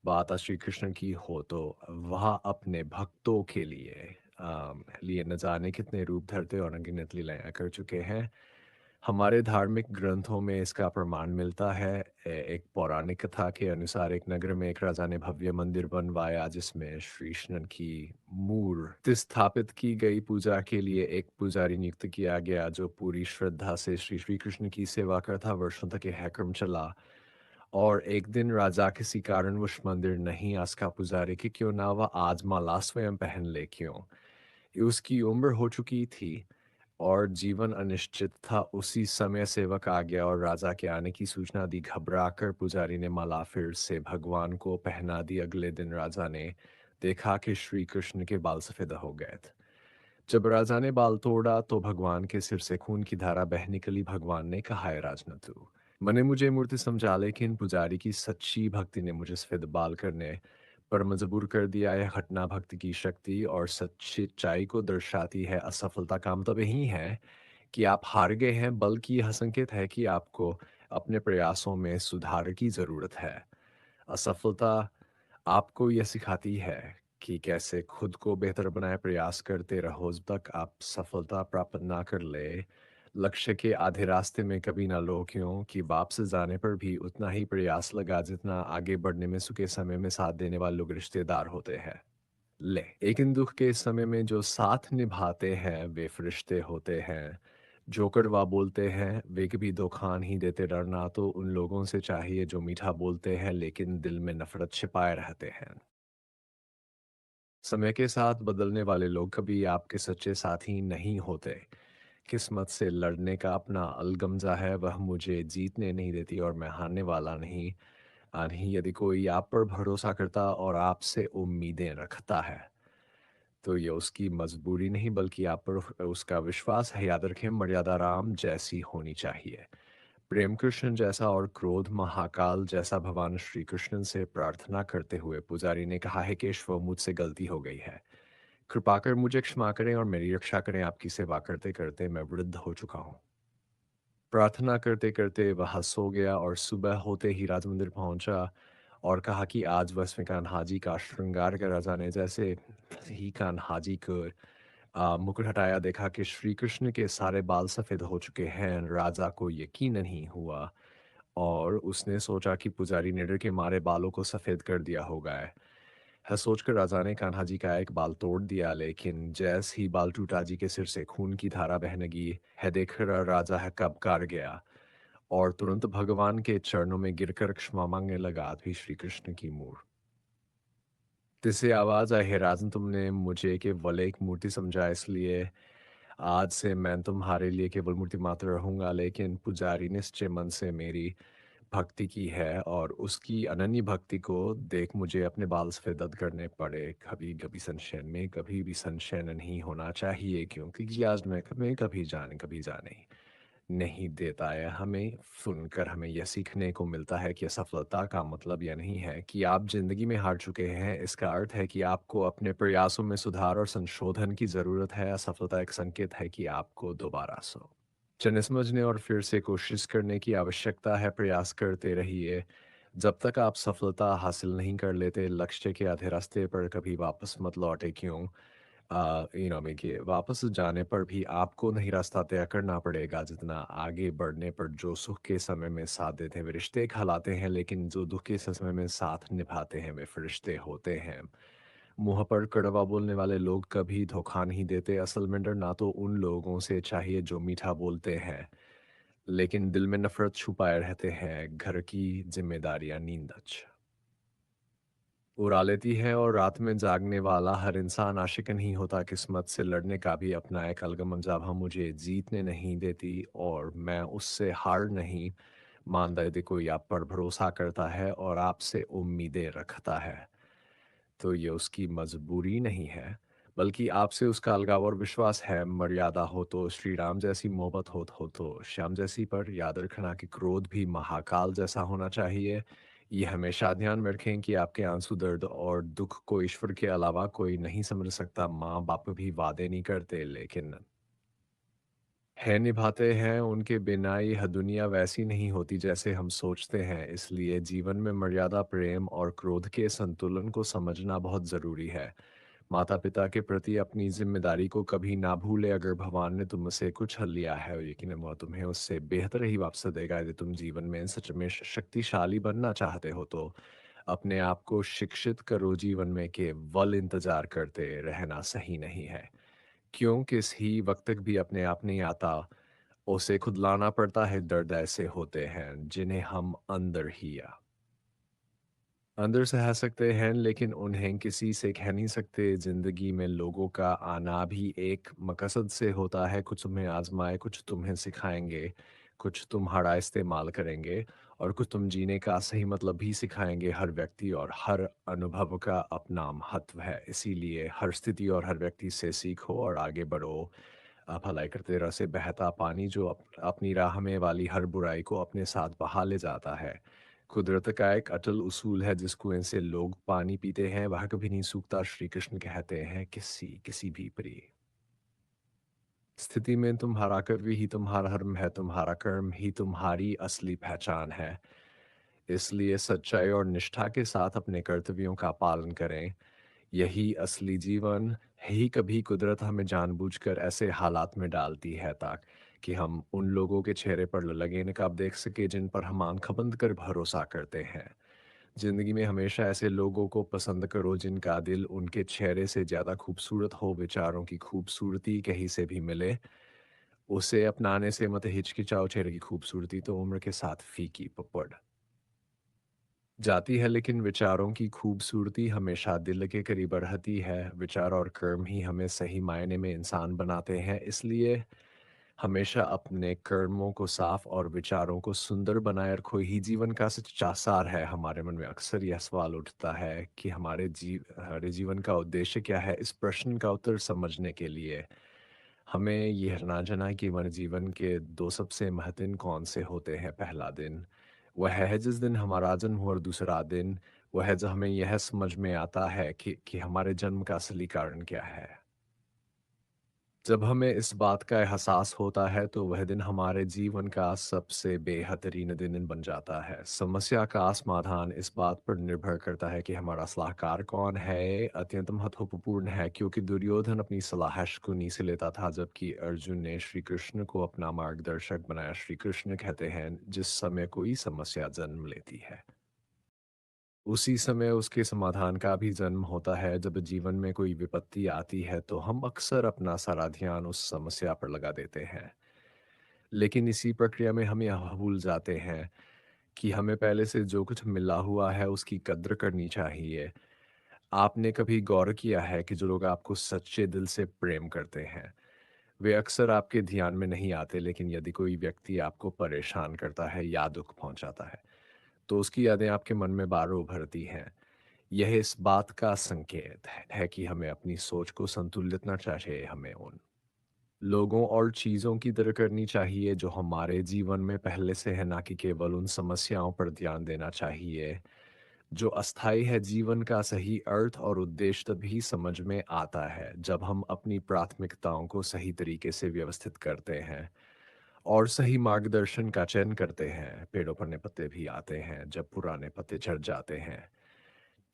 बात श्री कृष्ण की हो, तो वह अपने भक्तों के लिए न जाने कितने रूप धरते और अनगिनत लीलाएं कर चुके हैं। हमारे धार्मिक ग्रंथों में इसका प्रमाण मिलता है। एक पौराणिक कथा के अनुसार एक नगर में एक राजा ने भव्य मंदिर बनवाया, जिसमें श्री कृष्ण की मूर्ति स्थापित की गई। पूजा के लिए एक पुजारी नियुक्त किया गया, जो पूरी श्रद्धा से श्री श्री कृष्ण की सेवा करता। वर्षों तक यह क्रम चला और एक दिन राजा किसी कारणवश मंदिर नहीं आ सका। पुजारी की क्यों ना वह आज माला स्वयं पहन ले, क्यों? उसकी उम्र हो चुकी थी और जीवन अनिश्चित था। उसी समय सेवक आ गया और राजा के आने की सूचना दी। घबराकर पुजारी ने माला फिर से भगवान को पहना दी। अगले दिन राजा ने देखा कि श्री कृष्ण के बाल सफेद हो गए थे। जब राजा ने बाल तोड़ा तो भगवान के सिर से खून की धारा बह निकली। भगवान ने कहा, है राजनतु, मैंने मुझे मूर्ति समझा, लेकिन पुजारी की सच्ची भक्ति ने मुझे सफेद बाल करने पर मजबूर कर दिया। यह घटना भक्ति की शक्ति और सच्चाई को दर्शाती है। असफलता का मतलब यही है कि आप हार गए हैं, बल्कि यह संकेत है कि आपको अपने प्रयासों में सुधार की जरूरत है। असफलता आपको यह सिखाती है कि कैसे खुद को बेहतर बनाए। प्रयास करते रहो जब तक आप सफलता प्राप्त ना कर ले। लक्ष्य के आधे रास्ते में कभी ना लो, क्यों कि वापस जाने पर भी उतना ही प्रयास लगा जितना आगे बढ़ने में सुखे समय में साथ देने वाले लोग रिश्तेदार होते हैं। एक इन दुख के समय में जो साथ निभाते हैं वे फरिश्ते होते हैं। जो कड़वा बोलते हैं, वे कभी दुखान ही देते। डरना तो उन लोगों से चाहिए जो मीठा बोलते हैं लेकिन दिल में नफ़रत छिपाए रहते हैं। समय के साथ बदलने वाले लोग कभी आपके सच्चे साथी नहीं होते। किस्मत से लड़ने का अपना अलगमजा है, वह मुझे जीतने नहीं देती और मैं हारने वाला नहीं। यदि कोई आप पर भरोसा करता और आपसे उम्मीदें रखता है, तो ये उसकी मजबूरी नहीं बल्कि आप पर उसका विश्वास है। याद रखें, मर्यादा राम जैसी होनी चाहिए। प्रेम कृष्ण जैसा और क्रोध महाकाल जैसा। भगवान श्री कृष्ण से प्रार्थना करते हुए पुजारी ने कहा है कि ईश्वर, मुझसे गलती हो गई है, कृपा कर मुझे क्षमा करें और मेरी रक्षा करें। आपकी सेवा करते करते मैं वृद्ध हो चुका हूँ। प्रार्थना करते करते वह सो गया और सुबह होते ही राज मंदिर पहुंचा और कहा कि आज वह कान्हा जी का श्रृंगार करा जाने। जैसे ही कान्हा जी को मुकुट हटाया, देखा कि श्री कृष्ण के सारे बाल सफ़ेद हो चुके हैं। राजा को यकीन नहीं हुआ और उसने सोचा कि पुजारी ने डर के मारे बालों को सफ़ेद कर दिया होगा। है सोचकर राजा ने कान्हा जी का एक बाल तोड़ दिया, लेकिन जैस ही बाल टूटा, जी के सिर से खून की धारा बहने लगी। है देखकर राजा है कब कार गया और तुरंत भगवान के चरणों में गिरकर क्षमा मांगने लगा। अभी श्री कृष्ण की मूर्ति से आवाज आई, हे राजन, तुमने मुझे केवल एक मूर्ति समझा, इसलिए आज से मैं तुम्हारे लिए केवल मूर्ति मात्र रहूंगा। लेकिन पुजारी निश्चय मन से मेरी भक्ति की है और उसकी अनन्य भक्ति को देख मुझे अपने बाल सफेद करने पड़े। कभी कभी संशय में कभी भी संशय नहीं होना चाहिए, क्योंकि आज मैं कभी कभी जाने नहीं देता है। हमें सुनकर हमें यह सीखने को मिलता है कि असफलता का मतलब यह नहीं है कि आप जिंदगी में हार चुके हैं। इसका अर्थ है कि आपको अपने प्रयासों में सुधार और संशोधन की ज़रूरत है। असफलता एक संकेत है कि आपको दोबारा जाने समझने और फिर से कोशिश करने की आवश्यकता है। प्रयास करते रहिए जब तक आप सफलता हासिल नहीं कर लेते। लक्ष्य के आधे रास्ते पर कभी वापस मत लौटे, क्यों में कि वापस जाने पर भी आपको नहीं रास्ता तय करना पड़ेगा। जितना आगे बढ़ने पर जो सुख के समय में साथ देते हैं वे रिश्ते कहलाते हैं, लेकिन जो दुख के समय में साथ निभाते हैं वे फरिश्ते होते हैं। मुंह पर कड़वा बोलने वाले लोग कभी धोखा नहीं देते। असल में डरना तो उन लोगों से चाहिए जो मीठा बोलते हैं लेकिन दिल में नफरत छुपाए रहते हैं। घर की जिम्मेदारियां नींद उड़ा लेती है और रात में जागने वाला हर इंसान आशिक नहीं होता। किस्मत से लड़ने का भी अपना एक अलगम जब हम मुझे जीतने नहीं देती और मैं उससे हार नहीं मानता। यदि कोई आप पर भरोसा करता है और आपसे उम्मीदें रखता है, तो ये उसकी मजबूरी नहीं है बल्कि आपसे उसका अलगाव और विश्वास है। मर्यादा हो तो श्री राम जैसी, मोहब्बत हो तो श्याम जैसी। पर याद रखना कि क्रोध भी महाकाल जैसा होना चाहिए। ये हमेशा ध्यान में रखें कि आपके आंसू, दर्द और दुख को ईश्वर के अलावा कोई नहीं समझ सकता। माँ बाप भी वादे नहीं करते, लेकिन है निभाते हैं। उनके बिना यह दुनिया वैसी नहीं होती जैसे हम सोचते हैं। इसलिए जीवन में मर्यादा, प्रेम और क्रोध के संतुलन को समझना बहुत ज़रूरी है। माता पिता के प्रति अपनी जिम्मेदारी को कभी ना भूले। अगर भगवान ने तुमसे कुछ हल लिया है, यकीन वह तुम्हें उससे बेहतर ही वापस देगा। यदि तुम जीवन में सच में शक्तिशाली बनना चाहते हो तो अपने आप को शिक्षित करो। जीवन में केवल इंतजार करते रहना सही नहीं है, क्यों किसी वक्त तक भी अपने आप नहीं आता। उसे खुद लाना पड़ता है। दर्द ऐसे होते हैं जिन्हें हम अंदर सह सकते हैं, लेकिन उन्हें किसी से कह नहीं सकते। जिंदगी में लोगों का आना भी एक मकसद से होता है। कुछ तुम्हें आजमाए, कुछ तुम्हें सिखाएंगे, कुछ तुम्हारा इस्तेमाल करेंगे और कुछ तुम जीने का सही मतलब भी सिखाएंगे। हर व्यक्ति और हर अनुभव का अपना महत्व है, इसीलिए हर स्थिति और हर व्यक्ति से सीखो और आगे बढ़ो। भलाई करते रह से बहता पानी जो अपनी राह में वाली हर बुराई को अपने साथ बहा ले जाता है। कुदरत का एक अटल उसूल है, जिस कुएं से लोग पानी पीते हैं वह कभी नहीं सूखता। श्री कृष्ण कहते हैं, किसी किसी भी प्रिय स्थिति में तुम्हारा कर्म ही तुम्हारा धर्म है। तुम्हारा कर्म ही तुम्हारी असली पहचान है। इसलिए सच्चाई और निष्ठा के साथ अपने कर्तव्यों का पालन करें। यही असली जीवन है। ही कभी कुदरत हमें जानबूझकर ऐसे हालात में डालती है ताकि हम उन लोगों के चेहरे पर लगे नकाब देख सके जिन पर हम आंखें बंद कर भरोसा करते हैं। जिंदगी में हमेशा ऐसे लोगों को पसंद करो जिनका दिल उनके चेहरे से ज्यादा खूबसूरत हो। विचारों की खूबसूरती कहीं से भी मिले, उसे अपनाने से मत हिचकिचाओ, चेहरे की खूबसूरती तो उम्र के साथ फीकी पड़ जाती है, लेकिन विचारों की खूबसूरती हमेशा दिल के करीब रहती है। विचार और कर्म ही हमें सही मायने में इंसान बनाते हैं। इसलिए हमेशा अपने कर्मों को साफ और विचारों को सुंदर बनाए रखो ही जीवन का सच्चा सार है। हमारे मन में अक्सर यह सवाल उठता है कि हमारे जीवन का उद्देश्य क्या है। इस प्रश्न का उत्तर समझने के लिए हमें यह ना जाना कि हमारे जीवन के दो सबसे महत्वपूर्ण कौन से होते हैं। पहला दिन वह है जिस दिन हमारा जन्म हुआ, और दूसरा दिन वह है जब हमें यह समझ में आता है कि हमारे जन्म का असली कारण क्या है। जब हमें इस बात का एहसास होता है तो वह दिन हमारे जीवन का सबसे बेहतरीन दिन बन जाता है। समस्या का समाधान इस बात पर निर्भर करता है कि हमारा सलाहकार कौन है। अत्यंत महत्वपूर्ण है क्योंकि दुर्योधन अपनी सलाह शकुनी से लेता था, जबकि अर्जुन ने श्री कृष्ण को अपना मार्गदर्शक बनाया। श्री कृष्ण कहते हैं, जिस समय कोई समस्या जन्म लेती है उसी समय उसके समाधान का भी जन्म होता है। जब जीवन में कोई विपत्ति आती है तो हम अक्सर अपना सारा ध्यान उस समस्या पर लगा देते हैं, लेकिन इसी प्रक्रिया में हम यह भूल जाते हैं कि हमें पहले से जो कुछ मिला हुआ है उसकी कद्र करनी चाहिए। आपने कभी गौर किया है कि जो लोग आपको सच्चे दिल से प्रेम करते हैं वे अक्सर आपके ध्यान में नहीं आते, लेकिन यदि कोई व्यक्ति आपको परेशान करता है या दुख पहुंचाता है तो उसकी यादें आपके मन में बार उभरती हैं। यह इस बात का संकेत है कि हमें अपनी सोच को संतुलित करना चाहिए। हमें उन लोगों और चीज़ों की कदर करनी चाहिए जो हमारे जीवन में पहले से है, ना कि केवल उन समस्याओं पर ध्यान देना चाहिए जो अस्थायी है। जीवन का सही अर्थ और उद्देश्य तभी समझ में आता है जब हम अपनी प्राथमिकताओं को सही तरीके से व्यवस्थित करते हैं और सही मार्गदर्शन का चयन करते हैं। पेड़ों पर नए पत्ते भी आते हैं जब पुराने पत्ते झड़ जाते हैं।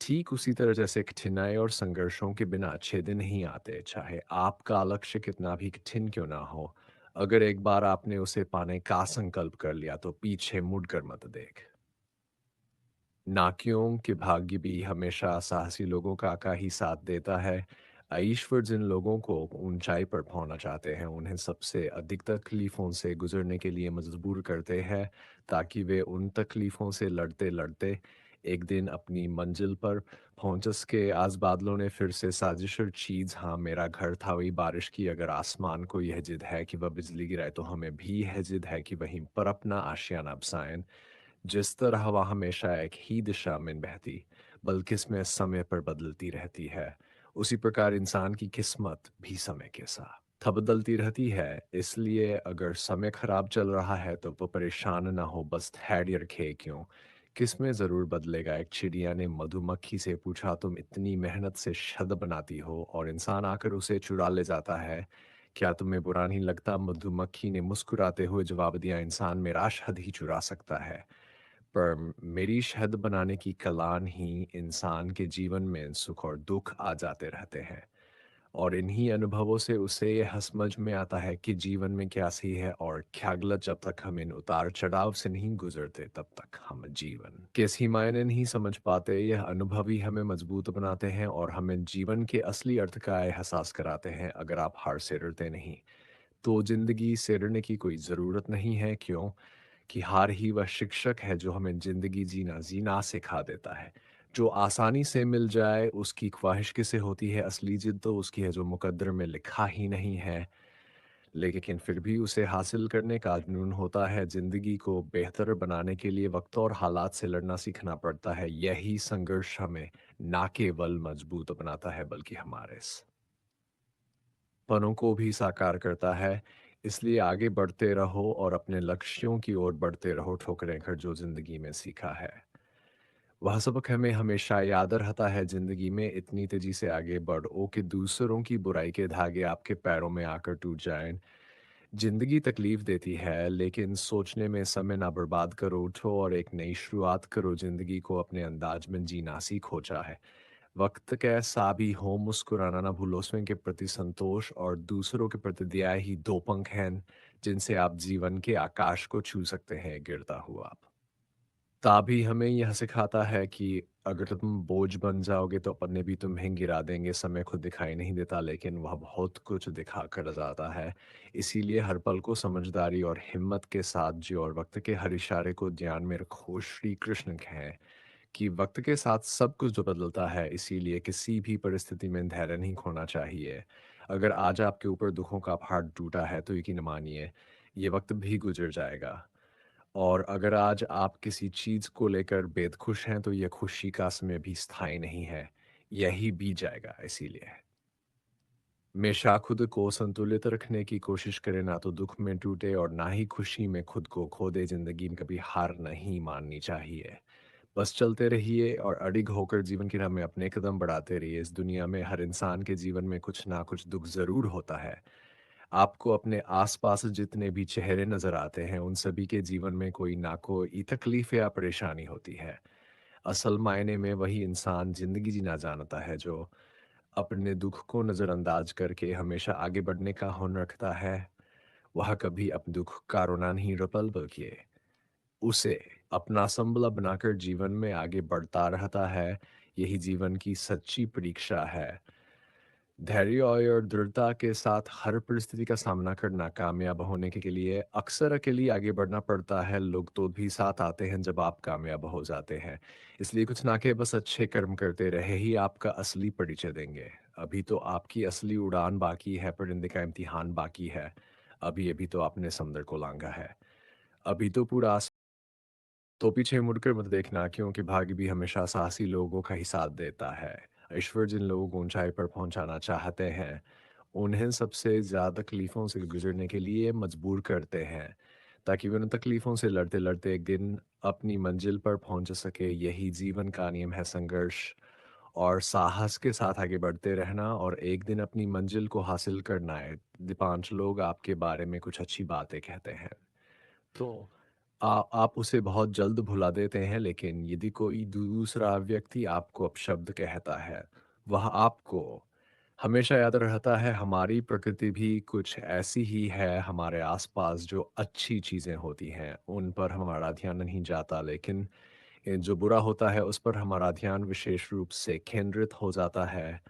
ठीक उसी तरह जैसे कठिनाई और संघर्षों के बिना अच्छे दिन नहीं आते, चाहे आपका लक्ष्य कितना भी कठिन क्यों ना हो। अगर एक बार आपने उसे पाने का संकल्प कर लिया तो पीछे मुड़कर मत देख। नाकियों के भाग्य भी हमेशा साहसी लोगों का ही साथ देता है। ईश्वर जिन लोगों को ऊंचाई पर पहुंचना चाहते हैं उन्हें सबसे अधिक तकलीफों से गुजरने के लिए मजबूर करते हैं, ताकि वे उन तकलीफों से लड़ते लड़ते एक दिन अपनी मंजिल पर पहुंच सके। आज बादलों ने फिर से साजिश और चीज, हाँ मेरा घर था वही बारिश की। अगर आसमान को यह जिद है कि वह बिजली गिराए तो हमें भी यह जिद है कि वहीं पर अपना आशियाना बसाएं। जिस तरह हवा हमेशा एक ही दिशा में बहती बल्कि इसमें समय पर बदलती रहती है, उसी प्रकार इंसान की किस्मत भी समय के साथ बदलती रहती है। इसलिए अगर समय खराब चल रहा है तो वो परेशान ना हो, बस धैर्य रखे। क्यों, किस्में जरूर बदलेगा। एक चिड़िया ने मधुमक्खी से पूछा, तुम इतनी मेहनत से शहद बनाती हो और इंसान आकर उसे चुरा ले जाता है, क्या तुम्हें बुरा नहीं लगता? मधुमक्खी ने मुस्कुराते हुए जवाब दिया, इंसान मेरा शहद ही चुरा सकता है, पर मेरी शहद बनाने की कलान ही इंसान के जीवन में सुख और दुख आ जाते रहते हैं। और इन्हीं अनुभवों से उसे यह समझ में आता है कि जीवन में क्या सही है और क्या गलत। जब तक हम इन उतार चढ़ाव से नहीं गुजरते तब तक हम जीवन के सही मायने नहीं समझ पाते। यह अनुभव ही हमें मजबूत बनाते हैं और हमें जीवन के असली अर्थ का एहसास कराते हैं। अगर आप हार से डरते नहीं तो जिंदगी से डरने की कोई ज़रूरत नहीं है। क्यों कि हार ही वह शिक्षक है जो हमें जिंदगी जीना जीना सिखा देता है। जो आसानी से मिल जाए उसकी ख्वाहिश किसे होती है? असली जिद तो उसकी है जो मुकद्दर में लिखा ही नहीं है, लेकिन फिर भी उसे हासिल करने का जुनून होता है। जिंदगी को बेहतर बनाने के लिए वक्त और हालात से लड़ना सीखना पड़ता है। यही संघर्ष हमें ना केवल मजबूत बनाता है बल्कि हमारे सपनों को भी साकार करता है। इसलिए आगे बढ़ते रहो और अपने लक्ष्यों की ओर बढ़ते रहो। ठोकरें खा जो जिंदगी में सीखा है वह सबक हमें हमेशा याद रहता है। जिंदगी में इतनी तेजी से आगे बढ़ो कि दूसरों की बुराई के धागे आपके पैरों में आकर टूट जाएं। जिंदगी तकलीफ देती है, लेकिन सोचने में समय ना बर्बाद करो। उठो और एक नई शुरुआत करो। जिंदगी को अपने अंदाज में जीना सीखो। चाहे वक्त कैसा भी हो, मुस्कुराना ना भूलो। स्वयं के प्रति संतोष और दूसरों के प्रति दया ही दो पंख हैं जिनसे आप जीवन के आकाश को छू सकते हैं गिरता हुआ। ताबी हमें यह सिखाता है कि अगर तुम बोझ बन जाओगे तो अपने भी तुम्हें गिरा देंगे। समय खुद दिखाई नहीं देता, लेकिन वह बहुत कुछ दिखा कर जाता है। इसीलिए हर पल को समझदारी और हिम्मत के साथ जियो और वक्त के हर इशारे को ध्यान में रखो। श्री कृष्ण कहें कि वक्त के साथ सब कुछ जो बदलता है, इसीलिए किसी भी परिस्थिति में धैर्य नहीं खोना चाहिए। अगर आज आपके ऊपर दुखों का पहाड़ टूटा है तो यकीन मानिए, ये वक्त भी गुजर जाएगा। और अगर आज आप किसी चीज़ को लेकर बेखुश हैं, तो ये खुशी का समय भी स्थायी नहीं है, यही बीत जाएगा। इसीलिए हमेशा खुद को संतुलित रखने की कोशिश करें, ना तो दुख में टूटे और ना ही खुशी में खुद को खो दे। ज़िंदगी में कभी हार नहीं माननी चाहिए। बस चलते रहिए और अडिग होकर जीवन की राह में अपने कदम बढ़ाते रहिए। इस दुनिया में हर इंसान के जीवन में कुछ ना कुछ दुख ज़रूर होता है। आपको अपने आसपास जितने भी चेहरे नज़र आते हैं, उन सभी के जीवन में कोई ना कोई तकलीफ़ या परेशानी होती है। असल मायने में वही इंसान ज़िंदगी जीना जानता है, जो अपने दुःख को नज़रअंदाज करके हमेशा आगे बढ़ने का हुनर रखता है। वह कभी अपने दुःख का रोना नहीं रपल, बल्कि उसे अपना संबल बनाकर जीवन में आगे बढ़ता रहता है। यही जीवन की सच्ची परीक्षा है। धैर्य और दृढ़ता के साथ हर परिस्थिति का सामना करना, कामयाब होने के लिए अक्सर अकेले आगे बढ़ना पड़ता है। लोग तो भी साथ आते हैं जब आप कामयाब हो जाते हैं। इसलिए कुछ ना के बस अच्छे कर्म करते रहे ही आपका असली परिचय देंगे। अभी तो आपकी असली उड़ान बाकी है, परिंदे का इम्तिहान बाकी है। अभी अभी तो आपने समुंदर को लांघा है। अभी तो पूरा तो पीछे मुड़कर मत देखना, क्योंकि भाग्य भी हमेशा साहसी लोगों का ही साथ देता है। ईश्वर जिन लोगों को ऊंचाई पर पहुंचाना चाहते हैं, उन्हें सबसे ज़्यादा तकलीफ़ों से गुजरने के लिए मजबूर करते हैं, ताकि वे उन तकलीफ़ों से लड़ते-लड़ते एक दिन अपनी मंजिल पर पहुंच सके। यही जीवन का नियम है, संघर्ष और साहस के साथ आगे बढ़ते रहना और एक दिन अपनी मंजिल को हासिल करना है। अधिकांश लोग आपके बारे में कुछ अच्छी बातें कहते हैं, तो आप उसे बहुत जल्द भुला देते हैं, लेकिन यदि कोई दूसरा व्यक्ति आपको अपशब्द कहता है, वह आपको हमेशा याद रहता है। हमारी प्रकृति भी कुछ ऐसी ही है। हमारे आसपास जो अच्छी चीज़ें होती हैं, उन पर हमारा ध्यान नहीं जाता, लेकिन जो बुरा होता है, उस पर हमारा ध्यान विशेष रूप से केंद्रित हो जाता है।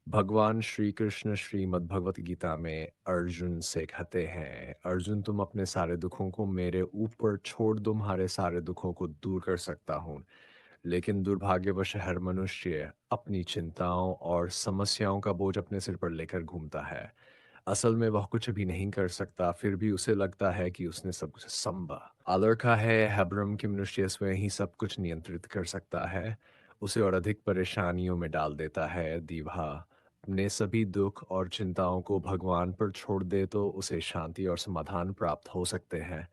भगवान श्री कृष्ण श्रीमद् भगवत गीता में अर्जुन से कहते हैं, अर्जुन तुम अपने सारे दुखों को मेरे ऊपर छोड़ दो, तुम्हारे सारे दुखों को दूर कर सकता हूँ। लेकिन दुर्भाग्यवश हर मनुष्य अपनी चिंताओं और समस्याओं का बोझ अपने सिर पर लेकर घूमता है। असल में वह कुछ भी नहीं कर सकता, फिर भी उसे लगता है कि उसने सब कुछ संभा आलरखा है। हैब्रम कि मनुष्य स्वयं ही सब कुछ नियंत्रित कर सकता है, उसे और अधिक परेशानियों में डाल देता है। दीवा अपने सभी दुख और चिंताओं को भगवान पर छोड़ दे तो उसे शांति और समाधान प्राप्त हो सकते हैं।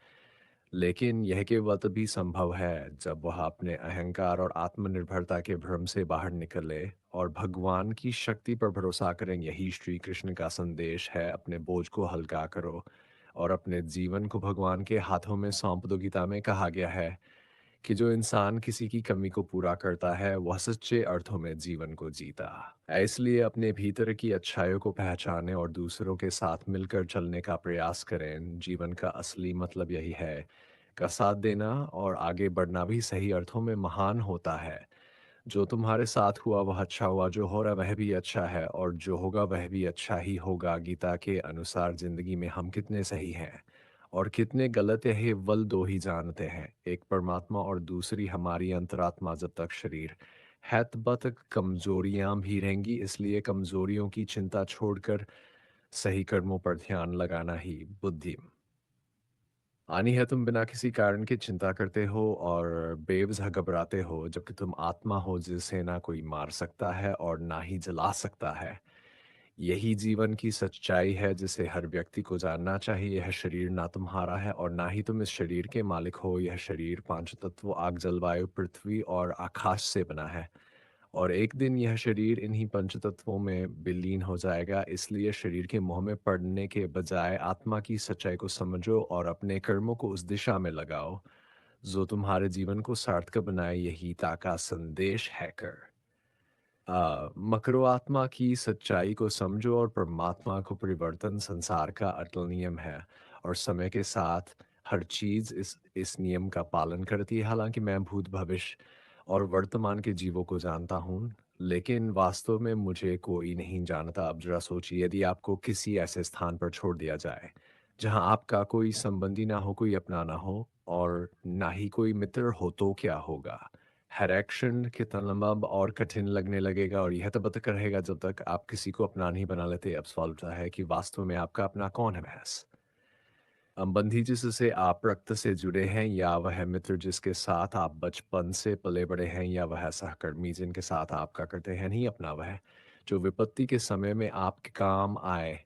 लेकिन यह केवल तभी संभव है जब वह अपने अहंकार और आत्मनिर्भरता के भ्रम से बाहर निकले और भगवान की शक्ति पर भरोसा करें। यही श्री कृष्ण का संदेश है, अपने बोझ को हल्का करो और अपने जीवन को भगवान के हाथों में सौंप दो। गीता में कहा गया है कि जो इंसान किसी की कमी को पूरा करता है, वह सच्चे अर्थों में जीवन को जीता। इसलिए अपने भीतर की अच्छाइयों को पहचानें और दूसरों के साथ मिलकर चलने का प्रयास करें। जीवन का असली मतलब यही है, का साथ देना और आगे बढ़ना भी सही अर्थों में महान होता है। जो तुम्हारे साथ हुआ वह अच्छा हुआ, जो हो रहा वह भी अच्छा है, और जो होगा वह भी अच्छा ही होगा। गीता के अनुसार जिंदगी में हम कितने सही हैं और कितने गलत है, केवल दो ही जानते हैं, एक परमात्मा और दूसरी हमारी अंतरात्मा। जब तक शरीर है तब तक कमजोरियां भी रहेंगी, इसलिए कमजोरियों की चिंता छोड़कर सही कर्मों पर ध्यान लगाना ही बुद्धि आनी है। तुम बिना किसी कारण की चिंता करते हो और बेवजह घबराते हो, जबकि तुम आत्मा हो जिसे ना कोई मार सकता है और ना ही जला सकता है। यही जीवन की सच्चाई है जिसे हर व्यक्ति को जानना चाहिए। यह शरीर ना तुम्हारा है और ना ही तुम इस शरीर के मालिक हो। यह शरीर पांच तत्वों आग, जलवायु, पृथ्वी और आकाश से बना है, और एक दिन यह शरीर इन्हीं पंचतत्वों में विलीन हो जाएगा। इसलिए शरीर के मोह में पड़ने के बजाय आत्मा की सच्चाई को समझो और अपने कर्मों को उस दिशा में लगाओ जो तुम्हारे जीवन को सार्थक बनाए। यही का संदेश है। कर मकरो आत्मा की सच्चाई को समझो और परमात्मा को परिवर्तन संसार का अटल नियम है, और समय के साथ हर चीज़ इस नियम का पालन करती है। हालाँकि मैं भूत, भविष्य और वर्तमान के जीवों को जानता हूँ, लेकिन वास्तव में मुझे कोई नहीं जानता। अब ज़रा सोचिए, यदि आपको किसी ऐसे स्थान पर छोड़ दिया जाए, जहाँ आपका कोई संबंधी ना हो, कोई अपना ना हो और ना ही कोई मित्र हो, तो क्या होगा? हर एक्शन कितना लंबा और कठिन लगने लगेगा और यह तब तक रहेगा जब तक आप किसी को अपना नहीं बना लेते। अब सवाल उठता है कि वास्तव में आपका अपना कौन है महज़? संबंधी जिससे आप रक्त से जुड़े हैं, या वह मित्र जिसके साथ आप बचपन से पले बड़े हैं, या वह सहकर्मी जिनके साथ आपका करते हैं नहीं अपना वह, जो विपत्ति के समय में आपके काम आए।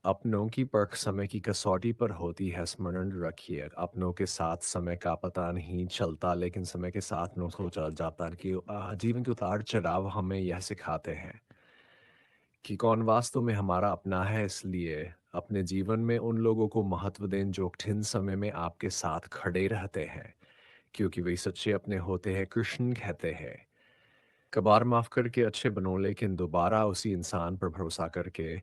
अपनों की परख समय की कसौटी पर होती है, स्मरण रखिए। अपनों के साथ समय का पता नहीं चलता, लेकिन समय के साथ नो हो चल जाता है कि जीवन के उतार चढ़ाव हमें यह सिखाते हैं कि कौन वास्तव में हमारा अपना है। इसलिए अपने जीवन में उन लोगों को महत्व दें जो कठिन समय में आपके साथ खड़े रहते हैं, क्योंकि वे सच्चे अपने होते हैं। कृष्ण कहते हैं, कबार माफ करके अच्छे बनो, लेकिन दोबारा उसी इंसान पर भरोसा करके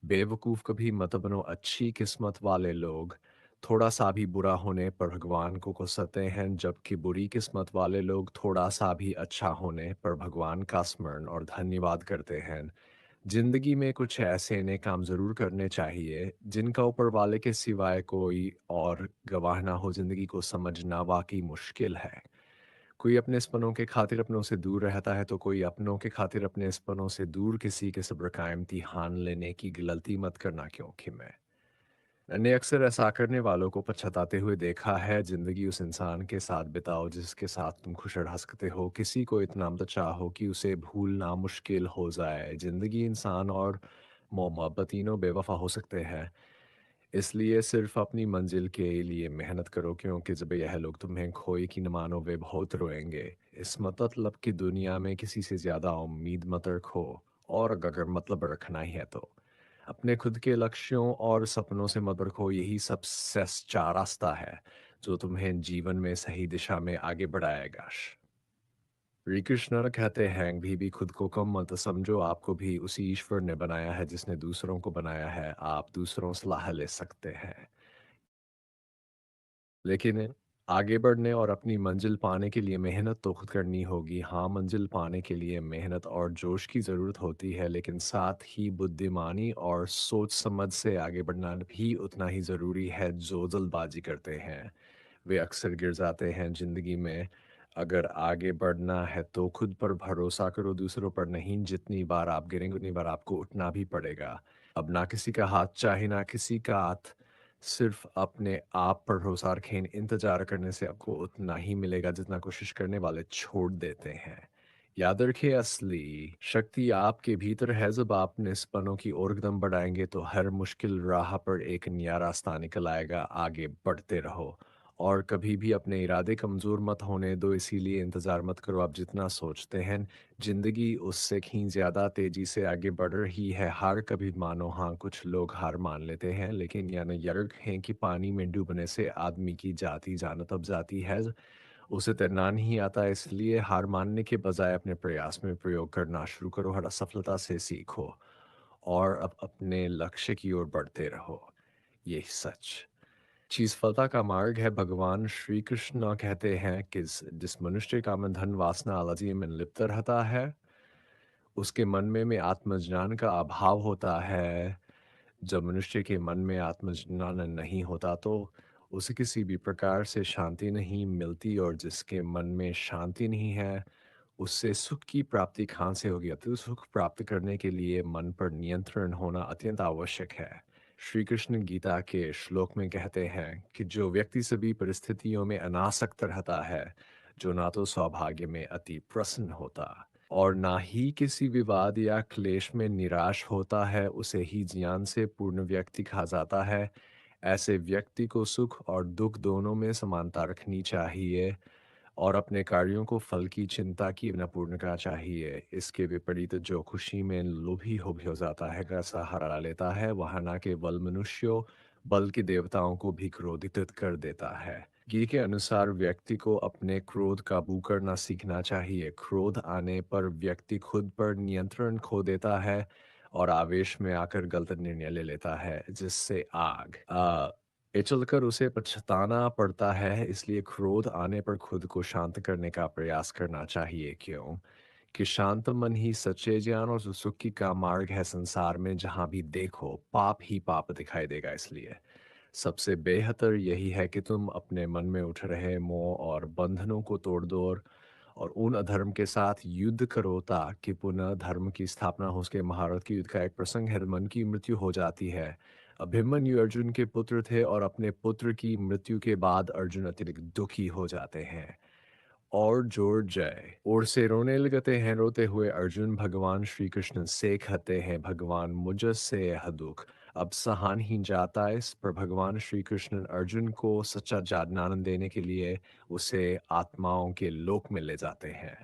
बेवकूफ़ कभी मत बनो। अच्छी किस्मत वाले लोग थोड़ा सा भी बुरा होने पर भगवान को कोसते हैं, जबकि बुरी किस्मत वाले लोग थोड़ा सा भी अच्छा होने पर भगवान का स्मरण और धन्यवाद करते हैं। जिंदगी में कुछ ऐसे नए काम ज़रूर करने चाहिए जिनका ऊपर वाले के सिवाय कोई और गवाह ना हो। जिंदगी को समझना वाकई मुश्किल है। कोई अपने सपनों के खातिर अपनों से दूर रहता है, तो कोई अपनों के खातिर अपने सपनों से दूर किसी के सब्र का इम्तिहान लेने की गलती मत करना, क्योंकि मैंने अक्सर ऐसा करने वालों को पछताते हुए देखा है। ज़िंदगी उस इंसान के साथ बिताओ जिसके साथ तुम खुश और हँसते हो। किसी को इतना मत चाहो कि उसे भूलना मुश्किल हो जाए। ज़िंदगी, इंसान और मोहब्बत तीनों बेवफ़ा हो सकते हैं। इसलिए सिर्फ़ अपनी मंज़िल के लिए मेहनत करो, क्योंकि जब यह लोग तुम्हें खोए की न मानो, वे बहुत रोएँगे। इस मतलब की दुनिया में किसी से ज़्यादा उम्मीद मत रखो, और अगर मतलब रखना ही है तो अपने खुद के लक्ष्यों और सपनों से मत रखो। यही सबसे सच्चा रास्ता है जो तुम्हें जीवन में सही दिशा में आगे बढ़ाएगा। श्री कृष्ण कहते हैं, भी खुद को कम मत समझो। आपको भी उसी ईश्वर ने बनाया है जिसने दूसरों को बनाया है। आप दूसरों से सलाह ले सकते हैं, लेकिन आगे बढ़ने और अपनी मंजिल पाने के लिए मेहनत तो खुद करनी होगी। हाँ, मंजिल पाने के लिए मेहनत और जोश की ज़रूरत होती है, लेकिन साथ ही बुद्धिमानी और सोच समझ से आगे बढ़ना भी उतना ही ज़रूरी है। जो जल्दबाजी करते हैं वे अक्सर गिर जाते हैं ज़िंदगी में। अगर आगे बढ़ना है तो खुद पर भरोसा करो, दूसरों पर नहीं। जितनी बार आप गिरेंगे उतनी बार आपको उठना भी पड़ेगा। अब ना किसी का हाथ चाहे ना किसी का हाथ, सिर्फ अपने आप पर भरोसा रखें। इंतज़ार करने से आपको उतना ही मिलेगा जितना कोशिश करने वाले छोड़ देते हैं। याद रखिए, असली शक्ति आपके भीतर है। जब आप अपने सपनों की ओर कदम बढ़ाएंगे तो हर मुश्किल राह पर एक नया रास्ता निकल आएगा। आगे बढ़ते रहो और कभी भी अपने इरादे कमज़ोर मत होने दो। इसीलिए इंतज़ार मत करो। आप जितना सोचते हैं ज़िंदगी उससे कहीं ज़्यादा तेज़ी से आगे बढ़ रही है। हार कभी मानो। हाँ, कुछ लोग हार मान लेते हैं, लेकिन यानी यर्क हैं कि पानी में डूबने से आदमी की जाती जान तब जाती है, उसे तैरना नहीं आता। इसलिए हार मानने के बजाय अपने प्रयास में प्रयोग करना शुरू करो। हर असफलता से सीखो और अब अपने लक्ष्य की ओर बढ़ते रहो। ये सच चीज सफलता का मार्ग है। भगवान श्री कृष्ण कहते हैं कि जिस मनुष्य का मन धन वासना आलस्य में लिप्त रहता है, उसके मन में आत्मज्ञान का अभाव होता है। जब मनुष्य के मन में आत्मज्ञान नहीं होता तो उसे किसी भी प्रकार से शांति नहीं मिलती, और जिसके मन में शांति नहीं है उससे सुख की प्राप्ति कहाँ से होगी। तो सुख प्राप्त करने के लिए मन पर नियंत्रण होना अत्यंत आवश्यक है। श्री कृष्ण गीता के श्लोक में कहते हैं कि जो व्यक्ति सभी परिस्थितियों में अनासक्त रहता है, जो ना तो सौभाग्य में अति प्रसन्न होता और ना ही किसी विवाद या क्लेश में निराश होता है, उसे ही ज्ञान से पूर्ण व्यक्ति कहा जाता है। ऐसे व्यक्ति को सुख और दुख दोनों में समानता रखनी चाहिए और अपने कार्यों को फल की चिंता की न पूर्णता चाहिए। इसके विपरीत जो खुशी में लोभी हो जाता है, का सहारा लेता है, वह न केवल मनुष्यों बल्कि देवताओं को भी क्रोधित कर देता है। गीता के अनुसार व्यक्ति को अपने क्रोध काबू करना सीखना चाहिए। क्रोध आने पर व्यक्ति खुद पर नियंत्रण खो देता है और आवेश में आकर गलत निर्णय ले लेता है, जिससे आग ये चलकर उसे पछताना पड़ता है, इसलिए क्रोध आने पर खुद को शांत करने का प्रयास करना चाहिए। क्यों? कि शांत मन ही सच्चे ज्ञान और सुसुखी का मार्ग है। संसार में जहां भी देखो पाप ही पाप दिखाई देगा, इसलिए सबसे बेहतर यही है कि तुम अपने मन में उठ रहे मोह और बंधनों को तोड़ दो और उन अधर्म के साथ युद्ध करो, ताकि पुनः धर्म की स्थापना हो सके। महाभारत की युद्ध का एक प्रसंग है, मन की मृत्यु हो जाती है। अभिमन्यु अर्जुन के पुत्र थे और अपने पुत्र की मृत्यु के बाद अर्जुन अत्यधिक दुखी हो जाते हैं और जोर जय और से रोने लगते हैं। रोते हुए अर्जुन भगवान श्री कृष्ण से कहते हैं, भगवान मुझसे यह दुख अब सहा नहीं जाता। इस पर भगवान श्री कृष्ण अर्जुन को सच्चा ज्ञान देने के लिए उसे आत्माओं के लोक में ले जाते हैं।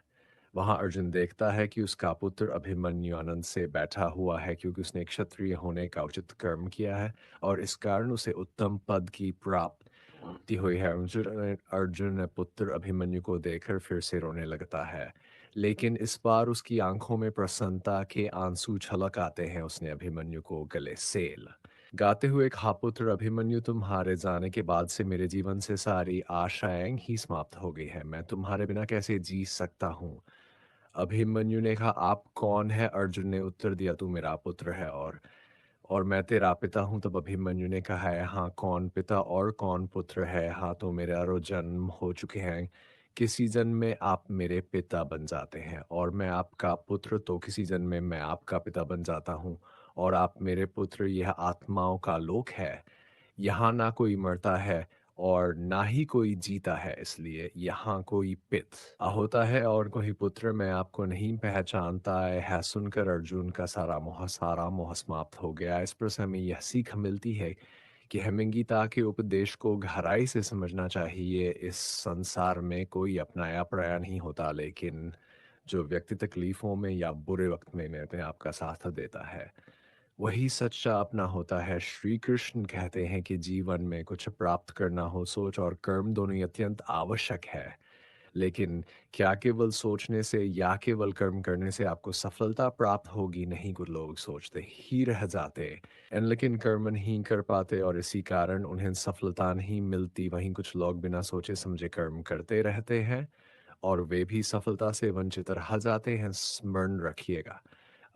वहां अर्जुन देखता है कि उसका पुत्र अभिमन्यु आनंद से बैठा हुआ है, क्योंकि उसने क्षत्रिय होने का उचित कर्म किया है और इस कारण उसे उत्तम पद की प्राप्ति हुई है। अर्जुन ने पुत्र अभिमन्यु को देखकर फिर से रोने लगता है, लेकिन इस बार उसकी आंखों में प्रसन्नता के आंसू छलक आते हैं। उसने अभिमन्यु को गले से गाते हुए कहा, पुत्र अभिमन्यु, तुम्हारे जाने के बाद से मेरे जीवन से सारी आशाएं ही समाप्त हो गई है। मैं तुम्हारे बिना कैसे जी सकता हूँ? अभिमन्यु ने कहा, आप कौन है? अर्जुन ने उत्तर दिया, तू मेरा पुत्र है और मैं तेरा पिता हूँ। तब अभिमन्यु ने कहा है, हाँ, कौन पिता और कौन पुत्र है? हाँ, तो मेरा रो जन्म हो चुके हैं। किसी जन्म में आप मेरे पिता बन जाते हैं और मैं आपका पुत्र, तो किसी जन्म में मैं आपका पिता बन जाता हूँ और आप मेरे पुत्र। यह आत्माओं का लोक है, यहाँ ना कोई मरता है और ना ही कोई जीता है, इसलिए यहाँ कोई पित होता है और कोई पुत्र। मैं आपको नहीं पहचानता है। सुनकर अर्जुन का सारा मोह समाप्त हो गया। इस पर से हमें यह सीख मिलती है कि हमें गीता के उपदेश को गहराई से समझना चाहिए। इस संसार में कोई अपनाया पराया नहीं होता, लेकिन जो व्यक्ति तकलीफों में या बुरे वक्त में अपने आपका साथ देता है, वही सच्चा अपना होता है। श्री कृष्ण कहते हैं कि जीवन में कुछ प्राप्त करना हो, सोच और कर्म दोनों ही अत्यंत आवश्यक है। लेकिन क्या केवल सोचने से या केवल कर्म करने से आपको सफलता प्राप्त होगी? नहीं, कुछ लोग सोचते ही रह जाते लेकिन कर्म नहीं कर पाते और इसी कारण उन्हें सफलता नहीं मिलती। वहीं कुछ लोग बिना सोचे समझे कर्म करते रहते हैं और वे भी सफलता से वंचित रह जाते हैं। स्मरण रखिएगा,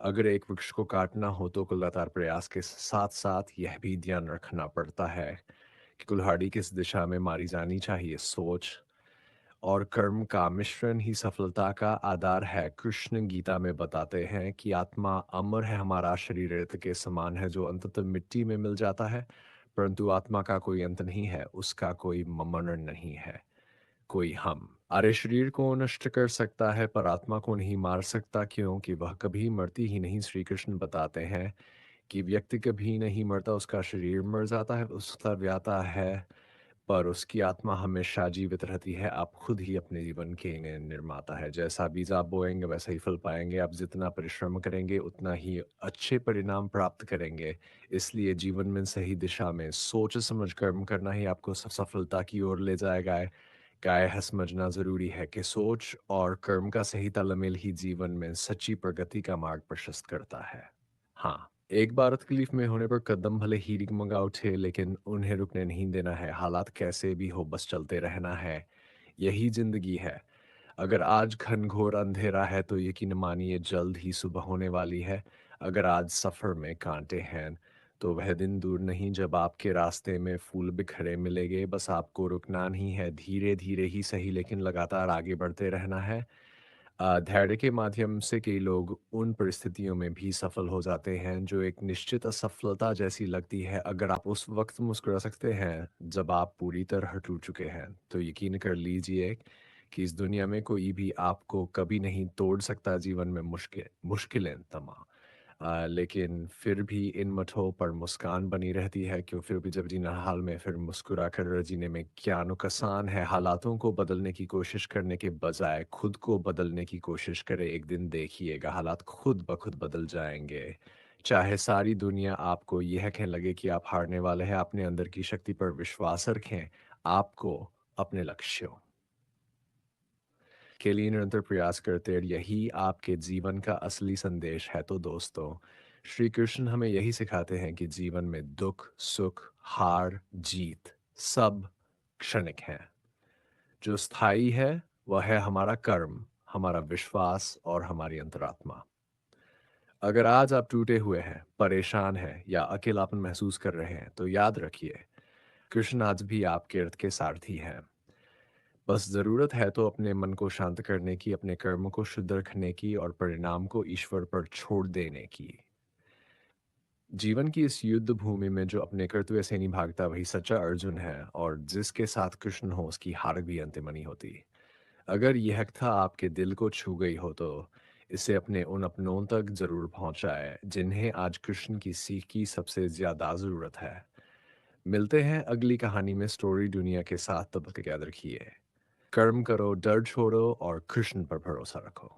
अगर एक वृक्ष को काटना हो तो लगातार प्रयास के साथ साथ यह भी ध्यान रखना पड़ता है कि कुल्हाड़ी किस दिशा में मारी जानी चाहिए। सोच और कर्म का मिश्रण ही सफलता का आधार है। कृष्ण गीता में बताते हैं कि आत्मा अमर है, हमारा शरीर रेत के समान है जो अंततः मिट्टी में मिल जाता है, परंतु आत्मा का कोई अंत नहीं है, उसका कोई मरण नहीं है, कोई हम। अरे, शरीर को नष्ट कर सकता है पर आत्मा को नहीं मार सकता, क्योंकि वह कभी मरती ही नहीं। श्री कृष्ण बताते हैं कि व्यक्ति कभी नहीं मरता, उसका शरीर मर जाता है, उसका व्याता है, पर उसकी आत्मा हमेशा जीवित रहती है। आप खुद ही अपने जीवन के निर्माता है। जैसा बीज आप बोएंगे वैसा ही फल पाएंगे। आप जितना परिश्रम करेंगे उतना ही अच्छे परिणाम प्राप्त करेंगे। इसलिए जीवन में सही दिशा में सोच समझ कर्म करना ही आपको सफलता की ओर ले जाएगा। क्या यह समझना जरूरी है कि सोच और कर्म का सही तालमेल ही जीवन में सच्ची प्रगति का मार्ग प्रशस्त करता है। हाँ, एक बार तकलीफ में होने पर कदम भले ही डगमगा उठे, लेकिन उन्हें रुकने नहीं देना है। हालात कैसे भी हो, बस चलते रहना है। यही जिंदगी है। अगर आज घनघोर अंधेरा है तो यकीन मानिए जल्द ही सुबह होने वाली है। अगर आज सफर में कांटे हैं तो वह दिन दूर नहीं जब आपके रास्ते में फूल बिखरे मिलेंगे। बस आपको रुकना नहीं है, धीरे धीरे ही सही लेकिन लगातार आगे बढ़ते रहना है। धैर्य के माध्यम से कई लोग उन परिस्थितियों में भी सफल हो जाते हैं जो एक निश्चित असफलता जैसी लगती है। अगर आप उस वक्त मुस्कुरा सकते हैं जब आप पूरी तरह टूट चुके हैं, तो यकीन कर लीजिए कि इस दुनिया में कोई भी आपको कभी नहीं तोड़ सकता। जीवन में मुश्किलें तमाम, लेकिन फिर भी इन मठों पर मुस्कान बनी रहती है। क्यों? फिर भी जब जीना हाल में फिर मुस्कुरा कर जीने में क्या नुकसान है? हालातों को बदलने की कोशिश करने के बजाय खुद को बदलने की कोशिश करें। एक दिन देखिएगा हालात खुद ब खुद बदल जाएंगे। चाहे सारी दुनिया आपको यह कहने लगे कि आप हारने वाले हैं, अपने अंदर की शक्ति पर विश्वास रखें। आपको अपने लक्ष्यों के लिए निरंतर प्रयास करते हैं, यही आपके जीवन का असली संदेश है। तो दोस्तों, श्री कृष्ण हमें यही सिखाते हैं कि जीवन में दुख, सुख, हार, जीत सब क्षणिक हैं। जो स्थायी है वह है हमारा कर्म, हमारा विश्वास और हमारी अंतरात्मा। अगर आज आप टूटे हुए हैं, परेशान हैं या अकेलापन महसूस कर रहे हैं, तो याद रखिए, कृष्ण आज भी आपके रथ के सारथी हैं। बस ज़रूरत है तो अपने मन को शांत करने की, अपने कर्म को शुद्ध रखने की और परिणाम को ईश्वर पर छोड़ देने की। जीवन की इस युद्ध भूमि में जो अपने कर्तव्य से नहीं भागता वही सच्चा अर्जुन है, और जिसके साथ कृष्ण हो उसकी हार भी अंतिम नहीं होती। अगर यह कथा आपके दिल को छू गई हो तो इसे अपने उन अपनों तक जरूर पहुंचाए जिन्हें आज कृष्ण की सीख की सबसे ज्यादा जरूरत है। मिलते हैं अगली कहानी में स्टोरी दुनिया के साथ, तब तक याद रखिए, कर्म करो, डर छोड़ो और कृष्ण पर भरोसा रखो।